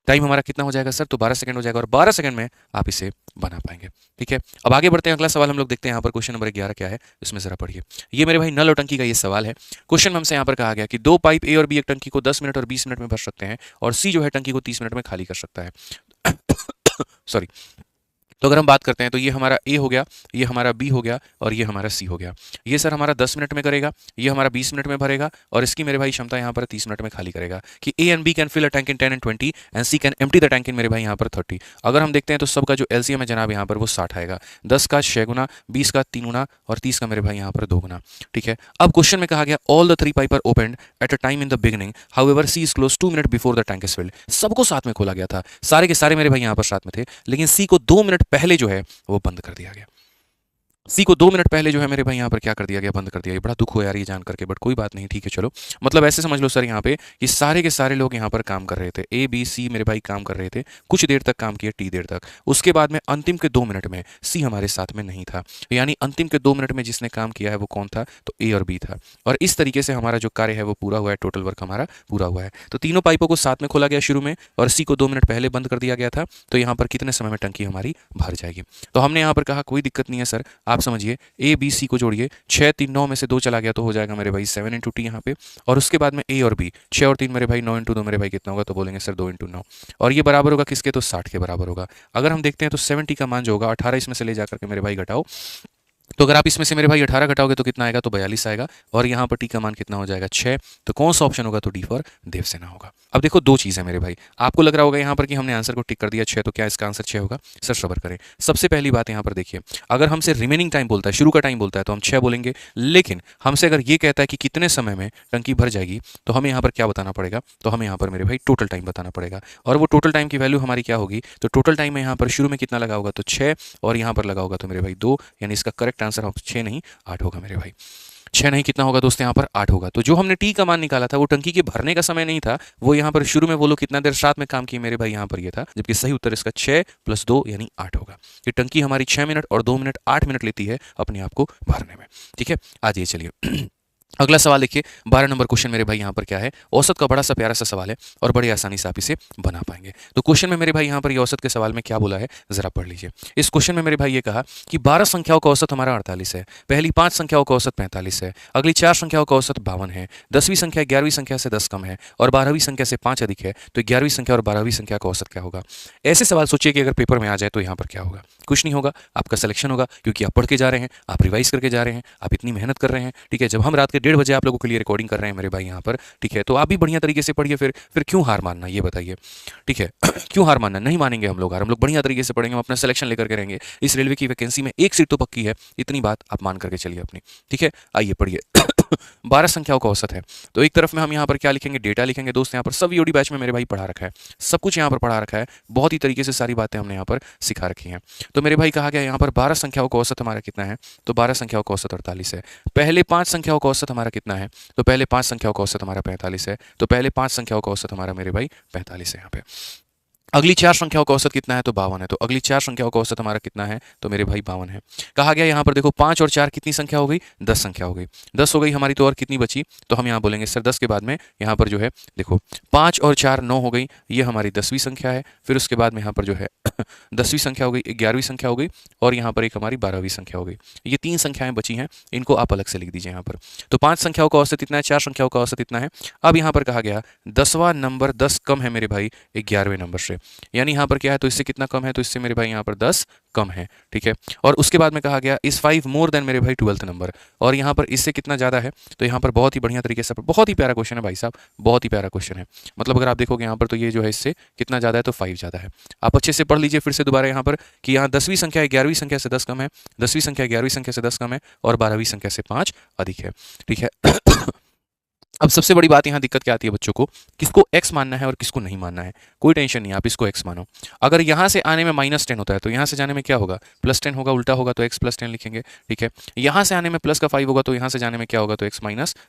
टाइम हमारा कितना हो जाएगा सर, तो 12 सेकंड हो जाएगा, और 12 सेकंड में आप इसे बना पाएंगे। ठीक है, अब आगे बढ़ते हैं, अगला सवाल हम लोग देखते हैं। यहाँ पर क्वेश्चन नंबर 11 क्या है, इसमें जरा पढ़िए। ये मेरे भाई नल और टंकी का ये सवाल है। क्वेश्चन में हमसे यहाँ पर कहा गया कि दो पाइप ए और बी एक टंकी को 10 मिनट और 20 मिनट में भर सकते हैं, और सी जो है टंकी को 30 मिनट में खाली कर सकता है। सॉरी, तो अगर हम बात करते हैं तो ये हमारा ए हो गया, ये हमारा बी हो गया, और ये हमारा सी हो गया। ये सर हमारा 10 मिनट में करेगा, ये हमारा 20 मिनट में भरेगा, और इसकी मेरे भाई क्षमता यहाँ पर 30 मिनट में खाली करेगा। कि A and B can fill a tank in 10 and 20 and C can empty the tank in मेरे भाई यहाँ पर 30। अगर हम देखते हैं तो सबका जो एलसीएम है जनाब यहाँ पर वो 60 आएगा। 10 का 6 गुना, 20 का 3 गुना, और 30 का मेरे भाई यहाँ पर 2 गुना। ठीक है, अब क्वेश्चन में कहा गया all the 3 pipe are opened at a time in the beginning, however C is close 2 minute before the tank is filled. सबको साथ में खोला गया था, सारे के सारे मेरे भाई यहाँ पर साथ में थे, लेकिन सी को 2 मिनट पहले जो है वो बंद कर दिया गया। सी को 2 मिनट पहले जो है मेरे भाई यहाँ पर क्या कर दिया गया, बंद कर दिया। ये बड़ा दुख हुआ यार ये जान करके, बट कोई बात नहीं, ठीक है चलो। मतलब ऐसे समझ लो सर यहाँ पे कि सारे के सारे लोग यहाँ पर काम कर रहे थे, ए बी सी मेरे भाई काम कर रहे थे, कुछ देर तक काम किया, टी देर तक। उसके बाद में अंतिम के 2 मिनट में सी हमारे साथ में नहीं था, यानी अंतिम के 2 मिनट में जिसने काम किया है वो कौन था, तो ए और बी था। और इस तरीके से हमारा जो कार्य है वो पूरा हुआ है, टोटल वर्क हमारा पूरा हुआ है। तो तीनों पाइपों को साथ में खोला गया शुरू में, और सी को 2 मिनट पहले बंद कर दिया गया था। तो यहाँ पर कितने समय में टंकी हमारी भर जाएगी। तो हमने यहाँ पर कहा कोई दिक्कत नहीं है सर, आप समझिए ए बी सी को जोड़िए, 6 3 9 में से 2 चला गया तो हो जाएगा मेरे भाई 7 इंटू टी यहाँ पे। और उसके बाद में ए और बी, 6 और 3 मेरे भाई 9 इंटू 2 मेरे भाई कितना होगा, तो बोलेंगे सर 2 इंटू 9। और ये बराबर होगा किसके, तो 60 के बराबर होगा। अगर हम देखते हैं तो 70 का मान जो होगा 18 इसमें से ले जाकर के मेरे भाई घटाओ, तो अगर आप इसमें से मेरे भाई 18 घटाओगे तो कितना आएगा, तो 42 आएगा। और यहाँ पर टी का मान कितना हो जाएगा, 6। तो कौन सा ऑप्शन होगा, तो डी फॉर देवसेना होगा। अब देखो दो चीज़ है मेरे भाई, आपको लग रहा होगा यहाँ पर कि हमने आंसर को टिक कर दिया 6, तो क्या इसका आंसर 6 होगा। सर सबर करें, सबसे पहली बात यहाँ पर देखिए, अगर हमसे रिमेनिंग टाइम बोलता है, शुरू का टाइम बोलता है, तो हम 6 बोलेंगे। लेकिन हमसे अगर ये कहता है कि कितने समय में टंकी भर जाएगी, तो हमें यहाँ पर क्या बताना पड़ेगा, तो हमें यहाँ पर मेरे भाई टोटल टाइम बताना पड़ेगा। और वो टोटल टाइम की वैल्यू हमारी क्या होगी, तो टोटल टाइम में यहाँ पर शुरू में कितना लगा होगा, तो 6, और यहाँ पर लगा होगा तो मेरे भाई 2, यानी इसका करेक्ट आंसर 6 नहीं 8 होगा मेरे भाई। 6 नहीं कितना होगा दोस्त, यहाँ पर 8 होगा। तो जो हमने टी का मान निकाला था वो टंकी के भरने का समय नहीं था, वो यहाँ पर शुरू में वो लोग कितना देर साथ में काम किए मेरे भाई, यहाँ पर ये था। जबकि सही उत्तर इसका 6 + 2 यानी 8 होगा। ये टंकी हमारी 6 मिनट और 2 मिनट 8 मिनट लेती है अपने आप को भरने में। ठीक है, आज ये चलिए अगला सवाल देखिए, 12 नंबर क्वेश्चन मेरे भाई यहाँ पर क्या है, औसत का बड़ा सा प्यारा सा सवाल है और बड़ी आसानी से आप इसे बना पाएंगे। तो क्वेश्चन में मेरे भाई यहाँ पर ये औसत के सवाल में क्या बोला है, जरा पढ़ लीजिए। इस क्वेश्चन में मेरे भाई ये कहा कि 12 संख्याओं का औसत हमारा 48 है, पहली 5 संख्याओं का औसत 45 है, अगली 4 संख्याओं का औसत 52 है, 10वीं संख्या 11वीं संख्या से 10 कम है और 12वीं संख्या से 5 अधिक है, तो 11वीं संख्या और 12वीं संख्या का औसत क्या होगा। ऐसे सवाल सोचिए कि अगर पेपर में आ जाए तो यहाँ पर क्या होगा, कुछ नहीं होगा, आपका सिलेक्शन होगा, क्योंकि आप पढ़ के जा रहे हैं, आप रिवाइज करके जा रहे हैं, आप इतनी मेहनत कर रहे हैं। ठीक है, जब हम रात के 1:30 बजे आप लोगों के लिए रिकॉर्डिंग कर रहे हैं मेरे भाई यहाँ पर, ठीक है, तो आप भी बढ़िया तरीके से पढ़िए। फिर क्यों हार मानना, ये बताइए। ठीक है क्यों हार मानना, नहीं मानेंगे हम लोग हार, हम लोग बढ़िया तरीके से पढ़ेंगे, हम अपना सिलेक्शन लेकर के रहेंगे। इस रेलवे की वैकेंसी में एक सीट तो पक्की है, इतनी बात आप मान करके चलिए अपनी। ठीक है, आइए पढ़िए 12 संख्याओं का औसत है, तो एक तरफ में हम यहाँ पर क्या लिखेंगे, डेटा लिखेंगे। दोस्त यहाँ पर सब वीओडी बैच में मेरे भाई पढ़ा रखा है, सब कुछ यहाँ पर पढ़ा रखा है, बहुत ही तरीके से सारी बातें हमने यहाँ पर सिखा रखी हैं। तो मेरे भाई कहा गया यहाँ पर 12 संख्याओं का औसत हमारा कितना है, तो 12 संख्याओं का औसत 48 है। पहले 5 संख्याओं का औसत हमारा कितना है, तो पहले 5 संख्याओं का औसत हमारा 45 है। तो पहले 5 संख्याओं का औसत हमारा मेरे भाई 45 है यहाँ पे। अगली 4 संख्याओं का औसत कितना है, तो 52 है। तो अगली 4 संख्याओं का औसत हमारा कितना है, तो मेरे भाई 52 है। कहा गया यहाँ पर देखो 5 और 4 कितनी संख्या हो गई, 10 संख्या हो गई। 10 हो गई हमारी, तो और कितनी बची, तो हम यहाँ बोलेंगे सर 10 के बाद में यहाँ पर जो है देखो 5 और 4 9 हो गई, ये हमारी 10वीं संख्या है। फिर उसके बाद में यहाँ पर जो है 10वीं संख्या हो गई, 11वीं संख्या हो गई, और यहाँ पर एक हमारी 12वीं संख्या हो गई। ये 3 संख्याएं बची हैं, इनको आप अलग से लिख दीजिए यहाँ पर। तो 5 संख्याओं का औसत इतना है, 4 संख्याओं का औसत इतना है। अब यहाँ पर कहा गया 10वां नंबर 10 कम है मेरे भाई 11वें नंबर से, यानी यहाँ पर क्या है, तो इससे कितना कम है, तो इससे मेरे भाई यहाँ पर 10 कम है। ठीक है, और उसके बाद में कहा गया इस 5 मोर देन मेरे भाई 12th नंबर, और यहाँ पर इससे कितना ज़्यादा है, तो यहाँ पर बहुत ही बढ़िया तरीके से, बहुत ही प्यारा क्वेश्चन है भाई साहब, बहुत ही प्यारा क्वेश्चन है। मतलब अगर आप देखोगे यहाँ पर तो ये जो है इससे कितना ज़्यादा है, तो 5 ज़्यादा है। आप अच्छे से पढ़ लीजिए फिर से दोबारा यहाँ पर कि यहाँ 10वीं संख्या 11वीं संख्या से 10 कम है, 10वीं संख्या 11वीं संख्या से 10 कम है, और 12वीं संख्या से 5 अधिक है। ठीक है अब सबसे बड़ी बात यहाँ दिक्कत क्या आती है बच्चों को, किसको x मानना है और किसको नहीं मानना है। कोई टेंशन नहीं, आप इसको x मानो। अगर यहाँ से आने में -10 होता है तो यहाँ से जाने में क्या होगा, +10 होगा, उल्टा होगा तो x + 10 लिखेंगे। ठीक है, यहाँ से आने में प्लस का 5 होगा तो यहाँ से जाने में क्या होगा, तो x -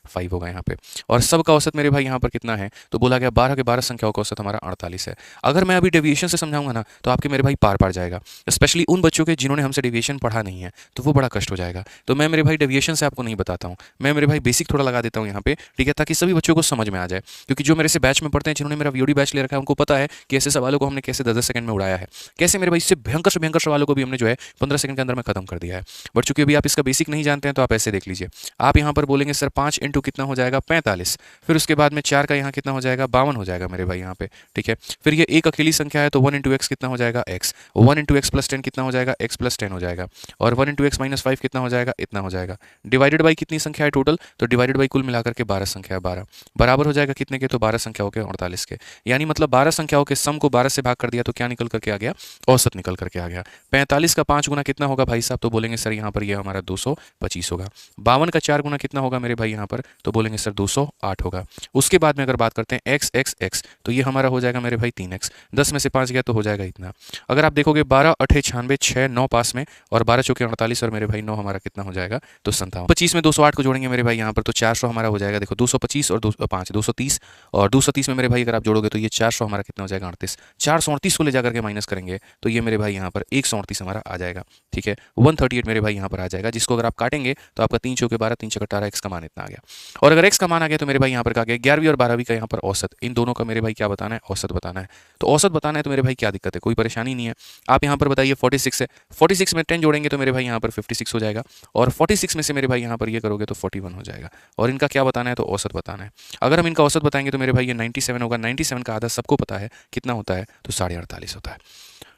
5 होगा यहाँ पे। और सब का औसत मेरे भाई यहाँ पर कितना है, तो बोला गया 12 के 12 संख्याओं का औसत हमारा 48 है। अगर मैं अभी डेविएशन से समझाऊंगा ना तो आपके मेरे भाई पार जाएगा, स्पेशली उन बच्चों के जिन्होंने हमसे डेविएशन पढ़ा नहीं है, तो वो बड़ा कष्ट हो जाएगा। तो मैं मेरे भाई डेविएशन से आपको नहीं बताता हूँ, मैं मेरे भाई बेसिक थोड़ा लगा देता हूँ यहाँ पे। ठीक है, ताकि सभी बच्चों को समझ में आ जाए, क्योंकि जो मेरे से बैच में पढ़ते हैं, जिन्होंने मेरा वीओडी बैच ले रखा है, उनको पता है कि ऐसे सवालों को हमने कैसे 10-10 सेकंड में उड़ाया है, कैसे मेरे भाई इससे भयंकर से भयंकर सवालों को भी हमने जो है 15 सेकंड के अंदर में खत्म कर दिया है। बट चूंकि अभी आप इसका बेसिक नहीं जानते हैं तो आप ऐसे देख लीजिए, आप यहाँ पर बोलेंगे सर 5 इंटू कितना हो जाएगा, 45। फिर उसके बाद में 4 का यहाँ कितना हो जाएगा, 52 हो जाएगा मेरे भाई यहाँ पे। ठीक है, फिर ये एक अकेली संख्या है तो 1 इंटू एक्स कितना हो जाएगा, x। 1 इंटू एक्स + 10 कितना हो जाएगा, x + 10 हो जाएगा। और 1 इंटू एक्स - 5 कितना हो जाएगा, इतना हो जाएगा। डिवाइडेड बाई कितनी संख्या है टोटल, तो डिवाइडेड बाई कुल मिलाकर के 12 संख्या संख्या है 12, बराबर हो जाएगा कितने के, तो 12 संख्याओं के 48 के। यानी मतलब 12 संख्याओं के सम को 12 से भाग कर दिया तो क्या निकल करके आ गया, औसत निकल करके आ गया। 45 का 5 गुना कितना होगा भाई साहब, तो बोलेंगे सर यहाँ पर ये हमारा 225 होगा। 52 का 4 गुना कितना होगा मेरे भाई यहाँ पर, तो बोलेंगे सर 208 होगा। उसके बाद में अगर बात करते हैं x x x, तो ये हमारा हो जाएगा मेरे भाई 3x, 10 में से 5 गया तो हो जाएगा इतना। अगर आप देखोगे 12 8 96 6 9 पास में, और 12 चौके 48 और मेरे भाई 9 हमारा कितना हो जाएगा, तो 57। 25 में 208 को जोड़ेंगे मेरे भाई यहाँ पर, तो 400 हमारा हो जाएगा। देखो 225 और 5 230, और 230 में मेरे भाई अगर आप जोड़ोगे तो ये 400 हमारा कितना हो जाएगा, 38। 438 को ले जाकर के माइनस करेंगे तो ये मेरे भाई यहाँ पर 138 हमारा आ जाएगा। ठीक है, 138 मेरे भाई यहाँ पर आ जाएगा, जिसको अगर आप काटेंगे तो आपका 3 चौके 12 3 चौके 18 x का मान इतना आ गया। और अगर x का मान आ गया तो मेरे भाई यहाँ पर क्या गया, 11वीं और 12वीं का यहाँ पर औसत, इन दोनों का मेरे भाई क्या बताना है, औसत बताना है। तो औसत बताना है तो मेरे भाई क्या दिक्कत है, कोई परेशानी नहीं है। आप यहाँ पर बताइए 46 है, 46 में 10 जोड़ेंगे तो मेरे भाई यहाँ पर 56 हो जाएगा, और 46 में से मेरे भाई यहाँ पर ये करोगे तो 41 हो जाएगा। और इनका क्या बताना है, तो औसत बताना है। अगर हम इनका औसत बताएंगे तो मेरे भाई ये 97 होगा। 97 का आधा सबको पता है कितना होता है, तो 48.5 होता है।